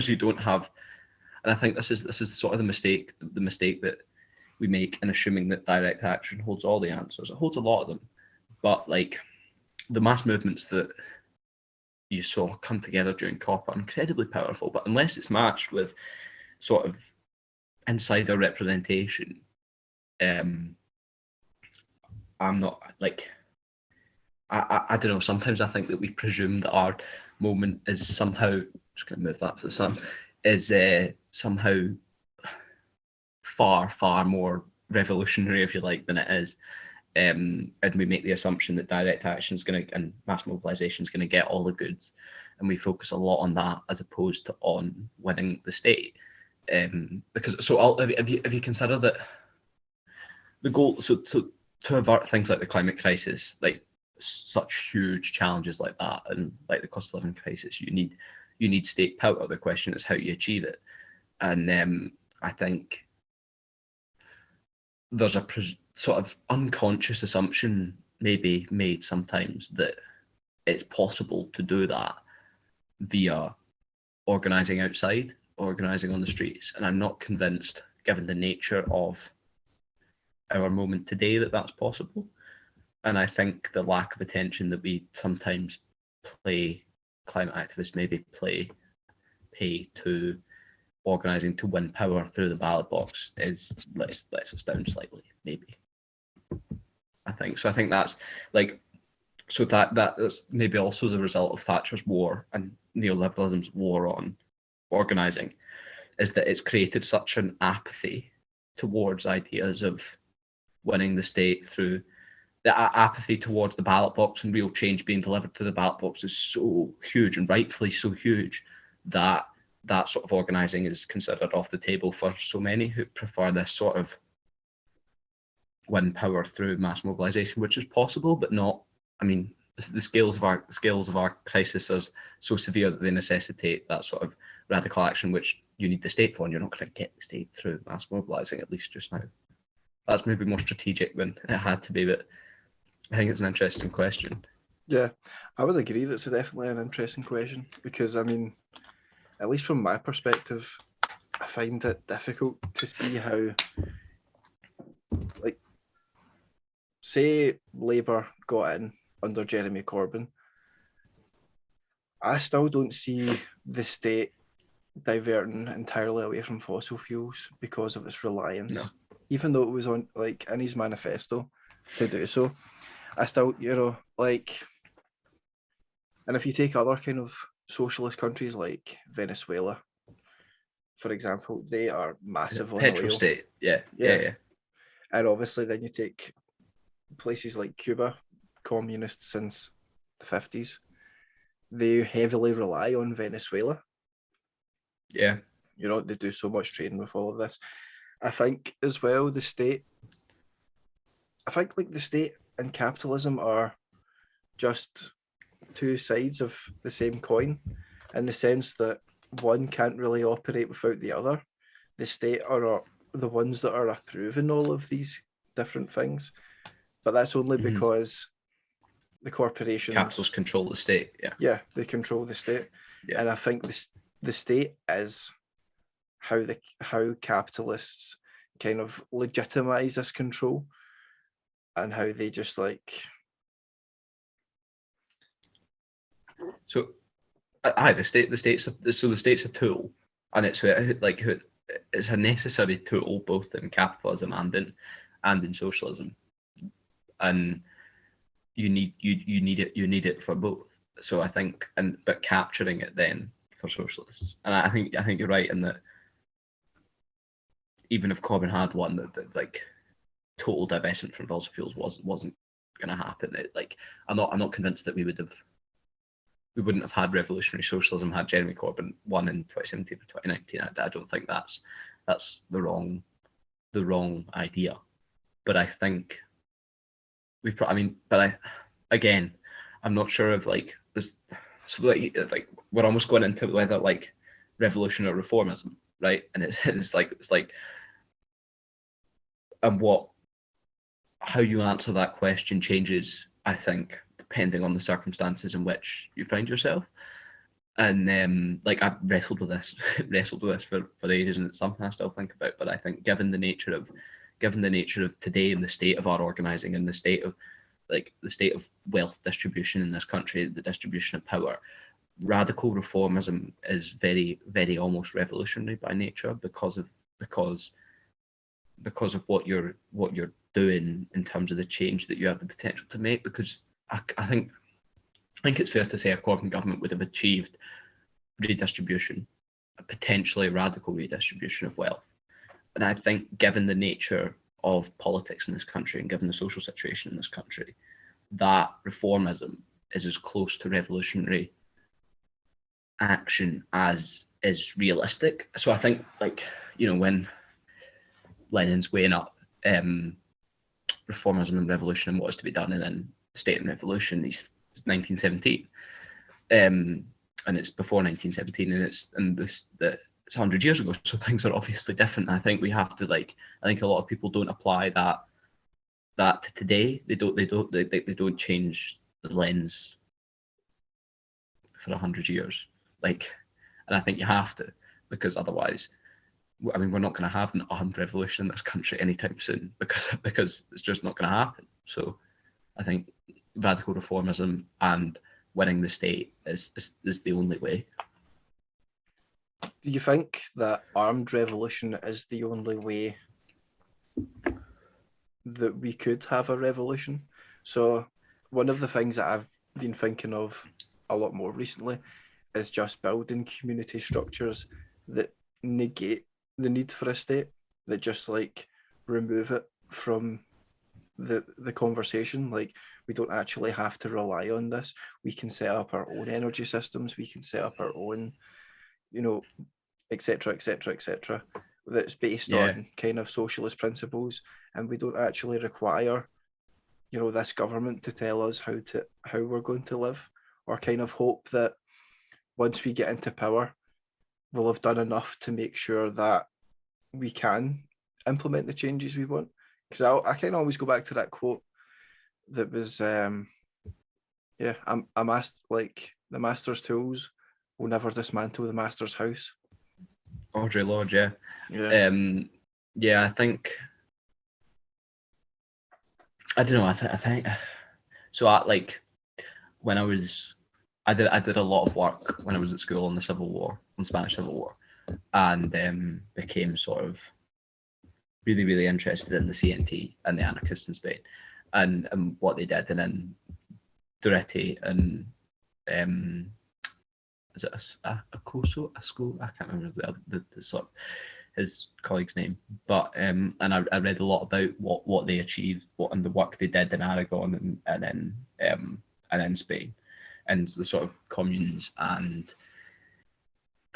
Speaker 2: you don't have. And I think this is sort of the mistake that we make in assuming that direct action holds all the answers. It holds a lot of them, but like, the mass movements that you saw come together during COP are incredibly powerful, but unless it's matched with sort of insider representation, I'm not like, I don't know. Sometimes I think that we presume that our moment is somehow, just going to move that for the sun, is somehow far more revolutionary, if you like, than it is. And we make the assumption that direct action is going to, and mass mobilization is going to get all the goods, and we focus a lot on that as opposed to on winning the state. Because if you consider that the goal, so to avert things like the climate crisis, like such huge challenges like that, and like the cost of living crisis, you need state power. The question is how you achieve it, and I think there's a sort of unconscious assumption maybe made sometimes that it's possible to do that via organising outside, organising on the streets, and I'm not convinced, given the nature of our moment today, that that's possible. And I think the lack of attention that we sometimes climate activists maybe pay to organising to win power through the ballot box is lets us down slightly, maybe. I think so. I think that's like, so that's maybe also the result of Thatcher's war and neoliberalism's war on organising, is that it's created such an apathy towards ideas of winning the state through the apathy towards the ballot box and real change being delivered to the ballot box is so huge, and rightfully so huge, that that sort of organising is considered off the table for so many who prefer this sort of win power through mass mobilisation, which is possible, but not. I mean, the scales of our crisis are so severe that they necessitate that sort of radical action, which you need the state for, and you're not going to get the state through mass mobilising, at least just now. That's maybe more strategic than it had to be, but I think it's an interesting question.
Speaker 1: Yeah, I would agree that's definitely an interesting question, because I mean, at least from my perspective, I find it difficult to see how, like, say Labour got in under Jeremy Corbyn, I still don't see the state diverting entirely away from fossil fuels because of its reliance.
Speaker 2: No.
Speaker 1: Even though it was on, like, in his manifesto to do so, I still, like, and if you take other kind of socialist countries like Venezuela, for example, they are massive on
Speaker 2: Petro
Speaker 1: oil.
Speaker 2: state, yeah.
Speaker 1: And obviously then you take places like Cuba, communist since the 50s, they heavily rely on Venezuela.
Speaker 2: Yeah.
Speaker 1: They do so much trading with all of this. I think as well, the state and capitalism are just two sides of the same coin, in the sense that one can't really operate without the other. The state are the ones that are approving all of these different things, but that's only because the corporations,
Speaker 2: capitalists control the state.
Speaker 1: Yeah, they control the state.
Speaker 2: Yeah.
Speaker 1: And I think the state is how capitalists kind of legitimize this control, and how they just like.
Speaker 2: So, the state's a tool, and it's a necessary tool both in capitalism and in socialism, and you need it for both. So I think, but capturing it then for socialists, and I think you're right in that. Even if Corbyn had won, that like total divestment from fossil fuels wasn't going to happen. I'm not convinced that we wouldn't have had revolutionary socialism had Jeremy Corbyn won in 2017 or 2019. I don't think that's the wrong idea. But I think I'm not sure of like this. So like we're almost going into whether like revolution or reformism, right? And it's like and how you answer that question changes, I think, depending on the circumstances in which you find yourself. And I've wrestled with this for ages, and it's something I still think about. But I think given the nature of today and the state of our organising and the state of wealth distribution in this country, the distribution of power, radical reformism is very, very almost revolutionary by nature because of what you're doing in terms of the change that you have the potential to make. Because I think it's fair to say a Corbyn government would have achieved redistribution a potentially radical redistribution of wealth. And I think, given the nature of politics in this country and given the social situation in this country, that reformism is as close to revolutionary action as is realistic. So I think, like, you know, when Lenin's weighing up reformism and revolution and what is to be done, and then state and revolution, it's 1917, and it's before 1917, and it's 100 years ago, so things are obviously different. I think we have to, like, I think a lot of people don't apply that to today. They don't change the lens for 100 years, like, and I think you have to, because otherwise, I mean, we're not going to have an armed revolution in this country anytime soon, because it's just not going to happen. So I think radical reformism and winning the state is the only way.
Speaker 1: Do you think that armed revolution is the only way that we could have a revolution? So one of the things that I've been thinking of a lot more recently is just building community structures that negate the need for a state, that just, like, remove it from the conversation. Like, we don't actually have to rely on this. We can set up our own energy systems. We can set up our own, you know, etc., etc., etc., that's based on kind of socialist principles, and we don't actually require, you know, this government to tell us how we're going to live, or kind of hope that once we get into power, we'll have done enough to make sure that we can implement the changes we want. Because I kind of always go back to that quote that was, I'm asked, like, the master's tools will never dismantle the master's house.
Speaker 2: Audre Lorde, yeah. I think, I don't know. I think so. When I did a lot of work when I was at school on the Civil War, on Spanish Civil War, and became sort of really, really interested in the CNT and the anarchists in Spain, and what they did, and then Durete and is it Acoso? I can't remember the sort of his colleague's name, but and I read a lot about what they achieved, and the work they did in Aragon and then Spain, and the sort of communes and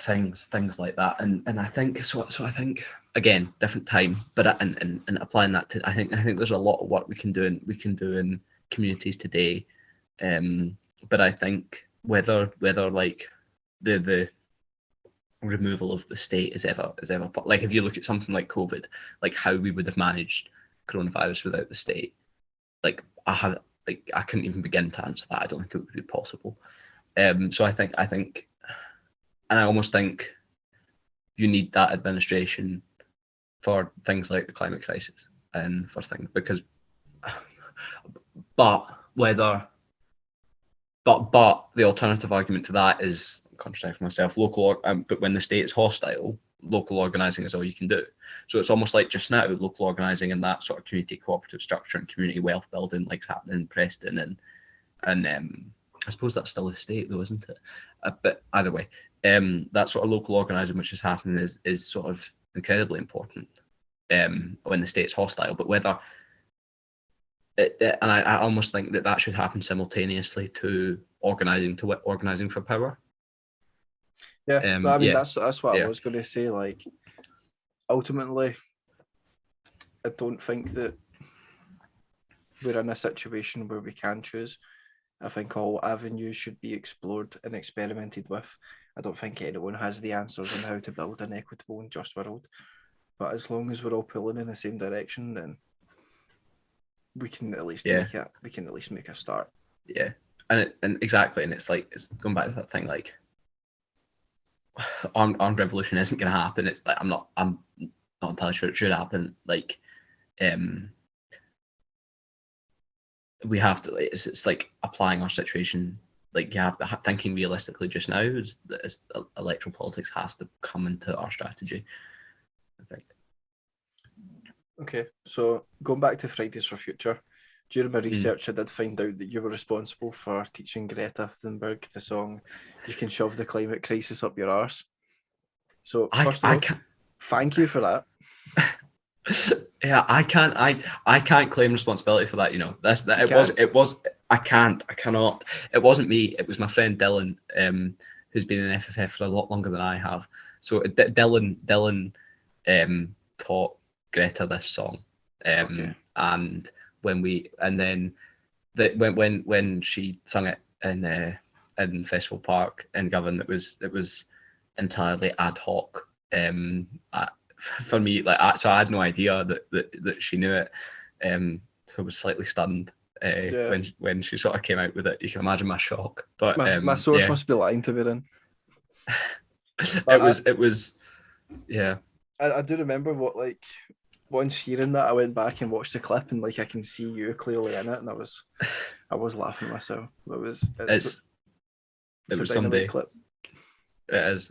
Speaker 2: things like that, and I think so. I think, again, different time, but and applying that to, I think there's a lot of work we can do in communities today, but I think whether like the removal of the state is ever, like, if you look at something like COVID, like how we would have managed coronavirus without the state, like I couldn't even begin to answer that. I don't think it would be possible. So I think, and I almost think you need that administration for things like the climate crisis and for things, because, but the alternative argument to that is, contradicting myself, but when the state is hostile, local organising is all you can do. So it's almost like just now, local organising and that sort of community cooperative structure and community wealth building, like happening in Preston, and I suppose that's still the state though, isn't it? But either way, that sort of local organising which is happening is sort of incredibly important when the state's hostile. But whether and I almost think that should happen simultaneously to organising for power.
Speaker 1: Yeah, but I mean, that's what I was going to say. Like, ultimately, I don't think that we're in a situation where we can choose. I think all avenues should be explored and experimented with. I don't think anyone has the answers on how to build an equitable and just world. But as long as we're all pulling in the same direction, then we can at least make a start.
Speaker 2: Yeah, and exactly, and it's like, it's going back to that thing, like, armed revolution isn't going to happen. It's like, I'm not entirely sure it should happen. Like, we have to, it's like applying our situation. Like, you have to thinking realistically just now is electoral politics has to come into our strategy, I think.
Speaker 1: Okay, so going back to Fridays for Future, during my research, I did find out that you were responsible for teaching Greta Thunberg the song "You Can Shove the Climate Crisis Up Your Arse." So
Speaker 2: I
Speaker 1: first of
Speaker 2: I
Speaker 1: all,
Speaker 2: can't.
Speaker 1: thank you for that.
Speaker 2: Yeah, I can't claim responsibility for that. You know,
Speaker 1: You can't.
Speaker 2: I cannot. It wasn't me. It was my friend Dylan, who's been in FFF for a lot longer than I have. So Dylan taught Greta this song,
Speaker 1: Okay.
Speaker 2: and then when she sung it in Festival Park in Govan, it was entirely ad hoc. For me, so I had no idea that she knew it. So I was slightly stunned
Speaker 1: Yeah.
Speaker 2: when she sort of came out with it. You can imagine my shock. But
Speaker 1: My source
Speaker 2: yeah,
Speaker 1: must be lying to me then.
Speaker 2: it was yeah.
Speaker 1: I do remember what once hearing that I went back and watched the clip and I can see you clearly in it and I was laughing myself.
Speaker 2: It's
Speaker 1: It's
Speaker 2: it
Speaker 1: a
Speaker 2: was
Speaker 1: dynamite
Speaker 2: someday.
Speaker 1: clip.
Speaker 2: It is.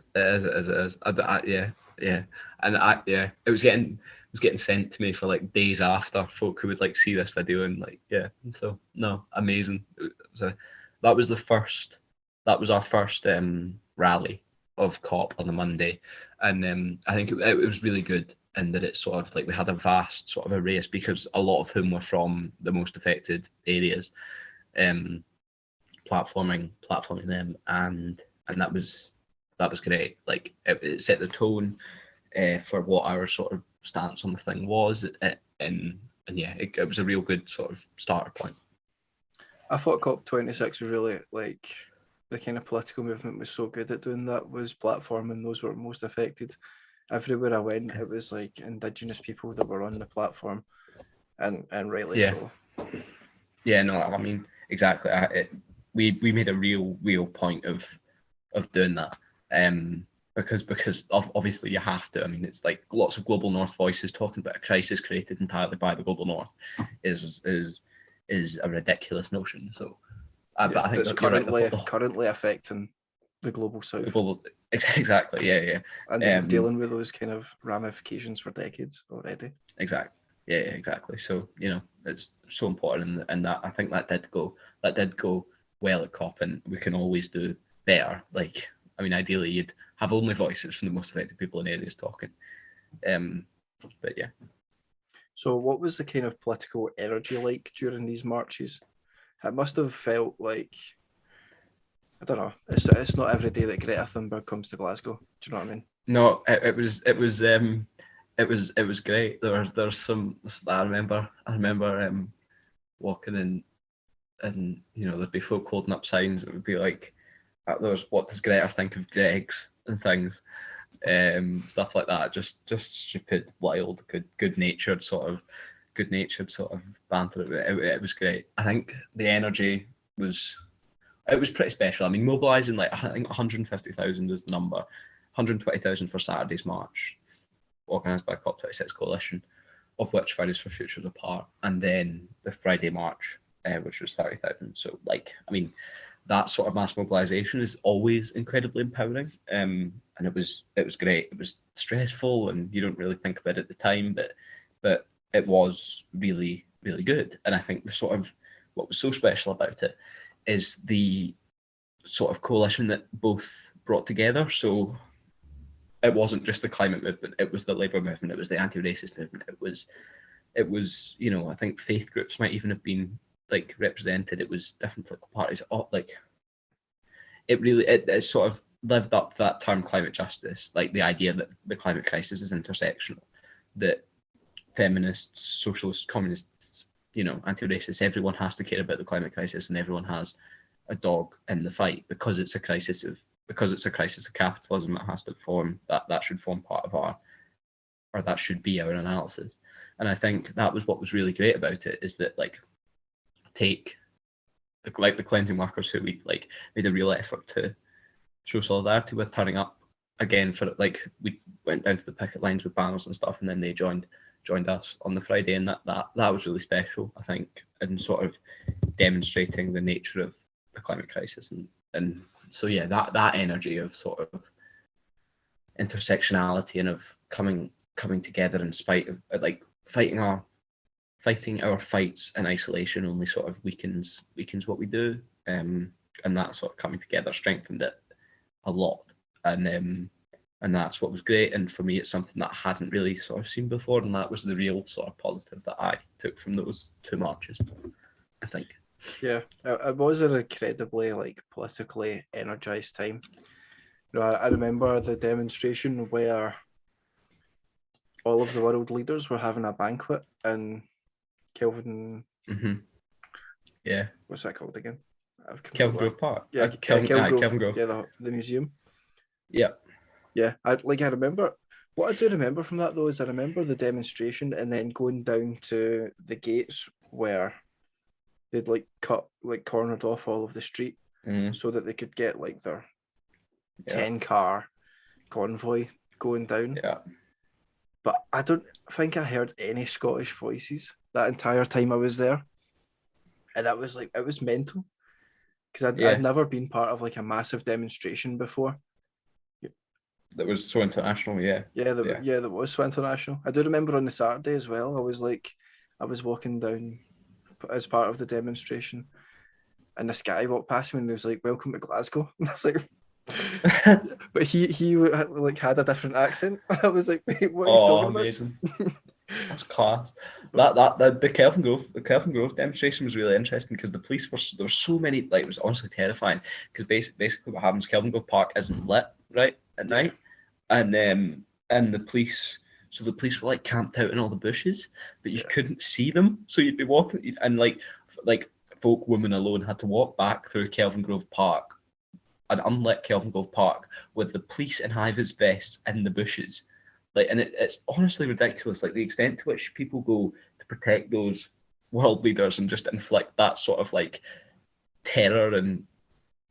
Speaker 2: Yeah. And it was getting sent to me for like days after folk who would like see this video and so no, amazing. That was the first, that was our first rally of COP on the Monday, and I think it was really good in that it's sort of like we had a vast sort of array of speakers, a lot of whom were from the most affected areas, um, platforming them, and that was great. Like it set the tone for what our sort of stance on the thing was, and yeah, it was a real good sort of starter point.
Speaker 1: I thought COP26 was really the kind of political movement was so good at doing that, was platforming those who were most affected. Everywhere I went, it was like Indigenous people that were on the platform, and rightly
Speaker 2: Yeah.
Speaker 1: so.
Speaker 2: Yeah, no, I mean exactly. We made a real point of doing that, because obviously you have to. I mean, it's like lots of global North voices talking about a crisis created entirely by the global North is a ridiculous notion. So, but I think
Speaker 1: that's
Speaker 2: that you're right.
Speaker 1: currently affecting the global south,
Speaker 2: The global, exactly. Yeah.
Speaker 1: and they've been dealing with those kind of ramifications for decades already.
Speaker 2: Exactly. Yeah, exactly. So it's so important, and that I think that did go well at COP, and we can always do better. Like, I mean, ideally, you'd have only voices from the most affected people in areas talking. But yeah.
Speaker 1: So, what was the kind of political energy like during these marches? It must have felt like, I don't know. It's not every day that Greta Thunberg comes to Glasgow. Do you know what I mean?
Speaker 2: No, it was great. There's some. I remember walking in, and there'd be folk holding up signs that would be like, there was, "What does Greta think of Greg's?" and things, stuff like that. Just stupid, wild, good natured sort of banter. It was great. I think the energy was pretty special. I mean, mobilising, like, I think 150,000 is the number, 120,000 for Saturday's march, organised by COP26 Coalition, of which Fridays for Future is a part, and then the Friday march, which was 30,000. So, like, I mean, that sort of mass mobilisation is always incredibly empowering, and it was great. It was stressful, and you don't really think about it at the time, but it was really good. And I think the sort of what was so special about it is the sort of coalition that both brought together. So it wasn't just the climate movement; it was the labour movement, it was the anti-racist movement, it was I think faith groups might even have been like represented. It was different political parties. Like, it sort of lived up to that term climate justice, like the idea that the climate crisis is intersectional, that feminists, socialists, communists, anti-racists, everyone has to care about the climate crisis, and everyone has a dog in the fight because it's a crisis of capitalism. It has to that should form part of or that should be our analysis. And I think that was what was really great about it, is that, like, take the cleansing workers, who we made a real effort to show solidarity with, turning up again for, like, we went down to the picket lines with banners and stuff, and then they joined us on the Friday, and that was really special, I think, and sort of demonstrating the nature of the climate crisis, and so yeah, that energy of sort of intersectionality and of coming together in spite of, like, fighting our fights in isolation only sort of weakens what we do, and that sort of coming together strengthened it a lot. And And that's what was great. And for me, it's something that I hadn't really sort of seen before, and that was the real sort of positive that I took from those 2 marches, I think.
Speaker 1: Yeah, it was an incredibly like politically energized time. I remember the demonstration where all of the world leaders were having a banquet in Kelvin.
Speaker 2: Yeah.
Speaker 1: What's that called again?
Speaker 2: Kelvin Grove Park.
Speaker 1: Yeah,
Speaker 2: Kelvin Grove.
Speaker 1: Yeah, the museum.
Speaker 2: Yeah.
Speaker 1: Yeah, I remember. What I do remember from that though is I remember the demonstration and then going down to the gates where they'd like cornered off all of the street so that they could get like their 10-car convoy going down.
Speaker 2: Yeah.
Speaker 1: But I don't think I heard any Scottish voices that entire time I was there. And that was like, it was mental. Because I'd never been part of like a massive demonstration before.
Speaker 2: That was so international, yeah.
Speaker 1: That was so international. I do remember on the Saturday as well, I was walking down as part of the demonstration, and this guy walked past me and he was like, "Welcome to Glasgow." And I was like, but he like had a different accent. I was like, "Wait, what are you talking
Speaker 2: amazing. About?" That's class. The Kelvin Grove demonstration was really interesting because the police there were so many, like, it was honestly terrifying because basically what happens, Kelvin Grove Park isn't lit right at night, and the police were like camped out in all the bushes, but you couldn't see them, so you'd be walking and like folk, women alone had to walk back through Kelvin Grove Park, an unlit Kelvin Grove Park, with the police in high-vis vests in the bushes. Like, and it's honestly ridiculous, like the extent to which people go to protect those world leaders and just inflict that sort of like terror and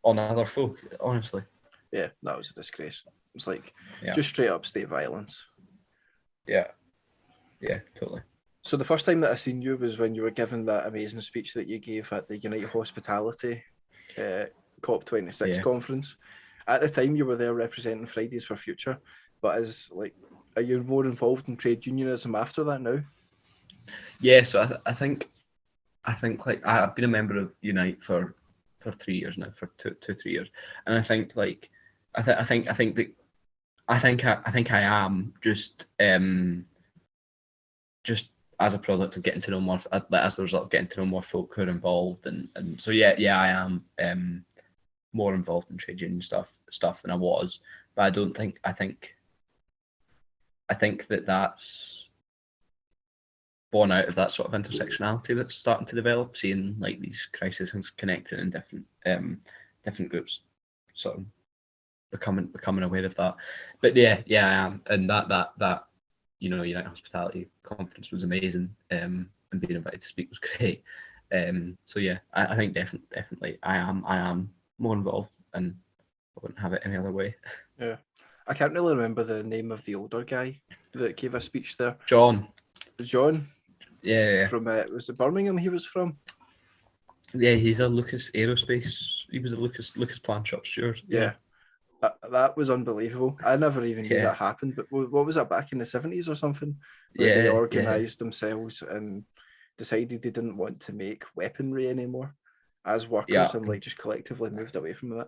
Speaker 2: on other folk, honestly.
Speaker 1: Yeah, that was a disgrace. It was like just straight up state violence.
Speaker 2: Yeah, totally.
Speaker 1: So the first time that I seen you was when you were giving that amazing speech that you gave at the United Hospitality COP26 conference. At the time, you were there representing Fridays for Future, but are you more involved in trade unionism after that now?
Speaker 2: Yeah, so I think like I've been a member of Unite for 3 years now, for 3 years, and I think like I think I am just as a product of getting to know more, as a result of getting to know more folk who are involved, and so I am more involved in trade union stuff than I was, but I think that's born out of that sort of intersectionality that's starting to develop, seeing like these crises connecting in different groups, sort of becoming aware of that. But I am, and that United Hospitality conference was amazing, and being invited to speak was great. So I think definitely I am more involved, and I wouldn't have it any other way.
Speaker 1: Yeah, I can't really remember the name of the older guy that gave a speech there.
Speaker 2: John.
Speaker 1: Yeah. From was it Birmingham he was from?
Speaker 2: Yeah, he's a Lucas Aerospace. He was a Lucas Plant Shop steward.
Speaker 1: Yeah. That was unbelievable. I never even knew that happened. But what was that, back in the 70s or something? Where they organised themselves and decided they didn't want to make weaponry anymore as workers, and like just collectively moved away from that.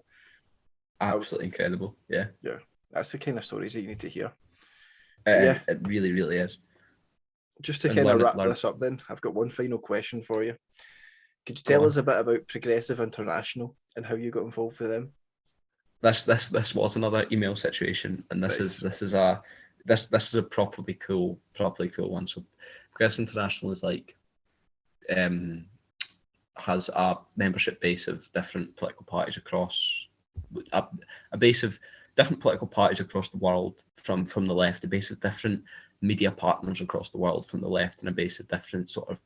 Speaker 2: Absolutely incredible. Yeah.
Speaker 1: Yeah. That's the kind of stories that you need to hear.
Speaker 2: It really, really is.
Speaker 1: Just to kind of wrap this up then, I've got one final question for you. Could you tell us a bit about Progressive International and how you got involved with them?
Speaker 2: This was another email situation, and this is a properly cool one. So Progressive International is like has a membership base of different political parties across a base of different political parties across the world from the left, a base of different media partners across the world from the left, and a base of different sort of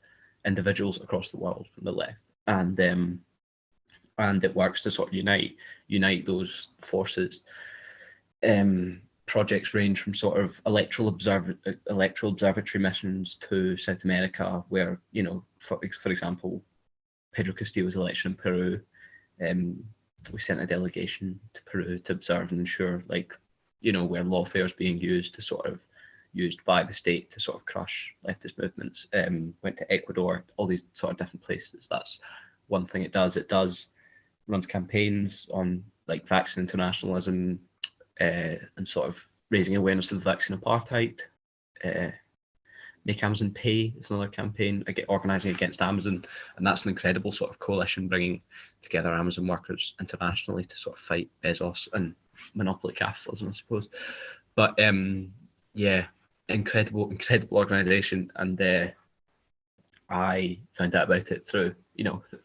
Speaker 2: individuals across the world from the left, and it works to sort of unite those forces. Projects range from sort of electoral observatory missions to South America, where for example, Pedro Castillo's election in Peru. We sent a delegation to Peru to observe and ensure, where lawfare is being used by the state to sort of crush leftist movements. Went to Ecuador, all these sort of different places. That's one thing it does. It runs campaigns on like vaccine internationalism, and sort of raising awareness of the vaccine apartheid. Make Amazon Pay is another campaign organising against Amazon, and that's an incredible sort of coalition bringing together Amazon workers internationally to sort of fight Bezos and monopoly capitalism, I suppose. But yeah, incredible organisation, and I found out about it through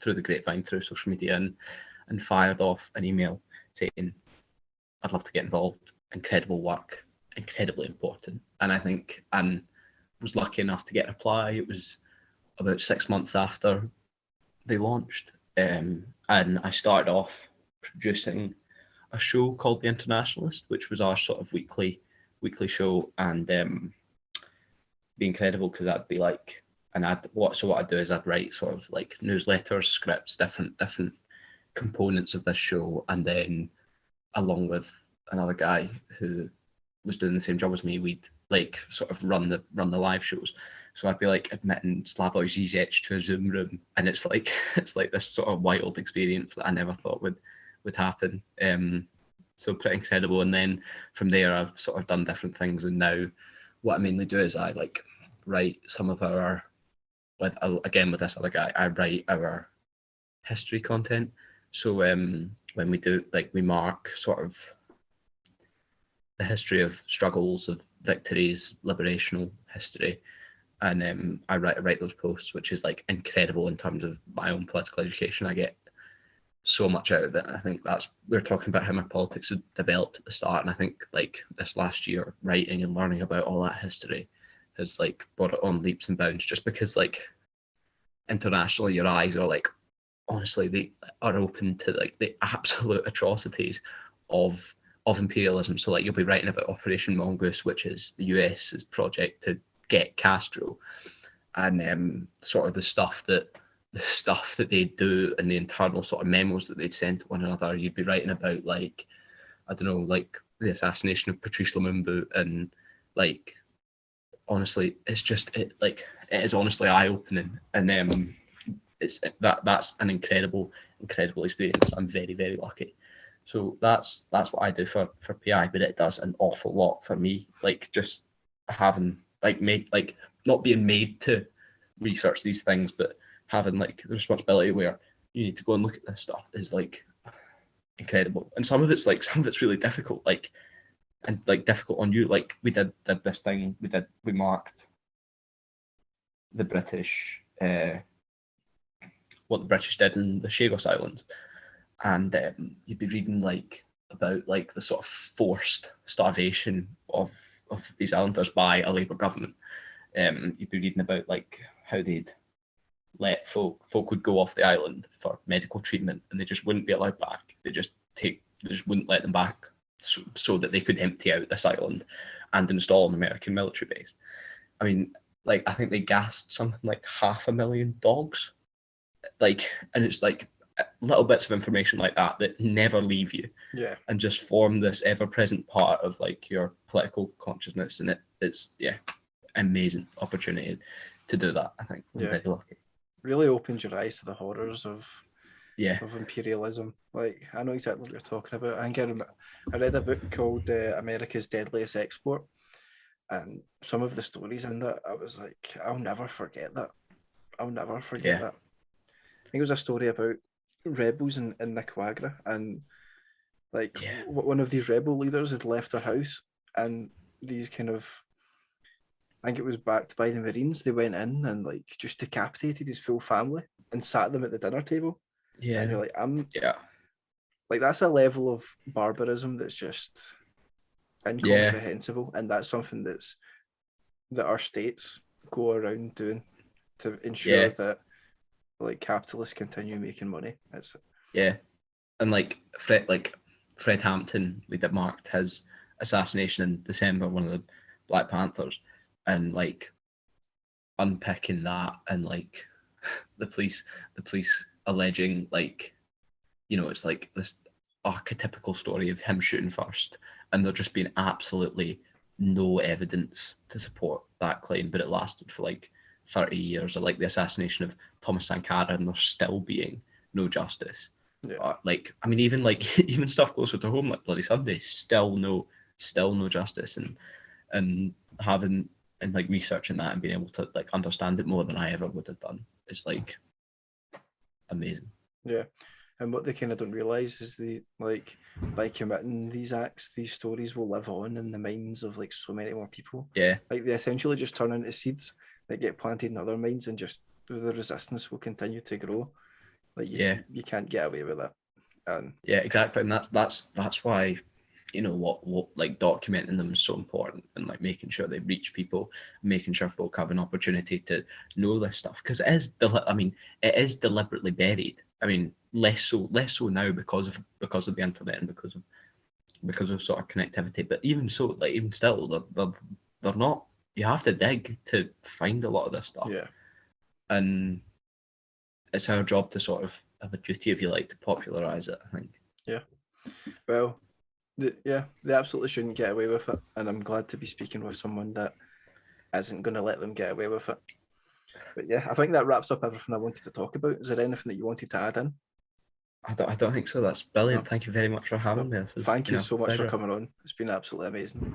Speaker 2: through the grapevine, through social media, and fired off an email saying I'd love to get involved. Incredible work, incredibly important, and I think was lucky enough to get a reply. It was about 6 months after they launched, and I started off producing a show called The Internationalist, which was our sort of weekly show, and be incredible because that'd be like what I'd do is I'd write sort of like newsletters, scripts, different components of this show, and then along with another guy who was doing the same job as me, we'd like sort of run the live shows. So I'd be like admitting Slavoj Žižek to a Zoom room, and it's like this sort of wild experience that I never thought would happen. So pretty incredible. And then from there, I've sort of done different things, and now what I mainly do is I like write some of our, with this other guy, I write our history content. So when we do, like, we mark sort of the history of struggles, of victories, liberational history, and I write those posts, which is like incredible in terms of my own political education. I get so much out of it. I think we were talking about how my politics had developed at the start, and I think like this last year, writing and learning about all that history has like brought it on leaps and bounds, just because like internationally your eyes are like, honestly, they are open to like the absolute atrocities of imperialism. So like you'll be writing about Operation Mongoose, which is the US's project to get Castro, and sort of the stuff that they do and the internal sort of memos that they'd send to one another. You'd be writing about like, I don't know, like the assassination of Patrice Lumumba, and like honestly, it is honestly eye-opening, and that's an incredible experience. I'm very, very lucky. So that's what I do for PI, but it does an awful lot for me. Like just having not being made to research these things, but having like the responsibility where you need to go and look at this stuff is like incredible. And some of it's really difficult, difficult on you. Like we did this thing, we marked the British, what the British did in the Chagos Islands. And you'd be reading like about like the sort of forced starvation of these islanders by a Labour government. You'd be reading about like how they'd let folk would go off the island for medical treatment, and they just wouldn't be allowed back. They just wouldn't let them back, so that they could empty out this island and install an American military base. I mean, like I think they gassed something like 500,000 dogs, like, and it's like little bits of information like that never leave you, and just form this ever-present part of like your political consciousness, and it's amazing opportunity to do that. I think I'm very lucky.
Speaker 1: Really opens your eyes to the horrors of imperialism. Like I know exactly what you're talking about. I think I read a book called America's Deadliest Export, and some of the stories in that, I was like, I'll never forget that. I think it was a story about rebels in Nicaragua, and like one of these rebel leaders had left a house, and these kind of, I think it was backed by the Marines. They went in and like just decapitated his full family and sat them at the dinner table. Yeah, and you're like, like that's a level of barbarism that's just incomprehensible, and that's something that our states go around doing to ensure that like capitalists continue making money.
Speaker 2: And like Fred Hampton, we did marked his assassination in December, one of the Black Panthers, and like unpicking that, and like the police alleging, like, you know, it's like this archetypical story of him shooting first, and there just being absolutely no evidence to support that claim, but it lasted for like 30 years, or like the assassination of Thomas Sankara, and there's still being no justice. Like, I mean, even stuff closer to home, like Bloody Sunday, still no still no justice, and having and like researching that and being able to like understand it more than I ever would have done is like amazing.
Speaker 1: Yeah. And what they kind of don't realise is by committing these acts, these stories will live on in the minds of like so many more people.
Speaker 2: Yeah.
Speaker 1: Like they essentially just turn into seeds that get planted in other minds, and just the resistance will continue to grow. Like you can't get away with that.
Speaker 2: Yeah, exactly. And that's why, you know, what like documenting them is so important, and like making sure they reach people, making sure folk have an opportunity to know this stuff, because it is deliberately buried. I mean, less so now because of the internet and because of sort of connectivity. But even so, like even still, they're not. You have to dig to find a lot of this stuff.
Speaker 1: Yeah.
Speaker 2: And it's our job to sort of have a duty, if you like, to popularise it, I think.
Speaker 1: Yeah. Well, they absolutely shouldn't get away with it, and I'm glad to be speaking with someone that isn't going to let them get away with it. But yeah, I think that wraps up everything I wanted to talk about. Is there anything that you wanted to add in?
Speaker 2: I don't think so. That's brilliant.
Speaker 1: No.
Speaker 2: Thank you very much for having me.
Speaker 1: Thank you so much for coming on. It's been absolutely amazing.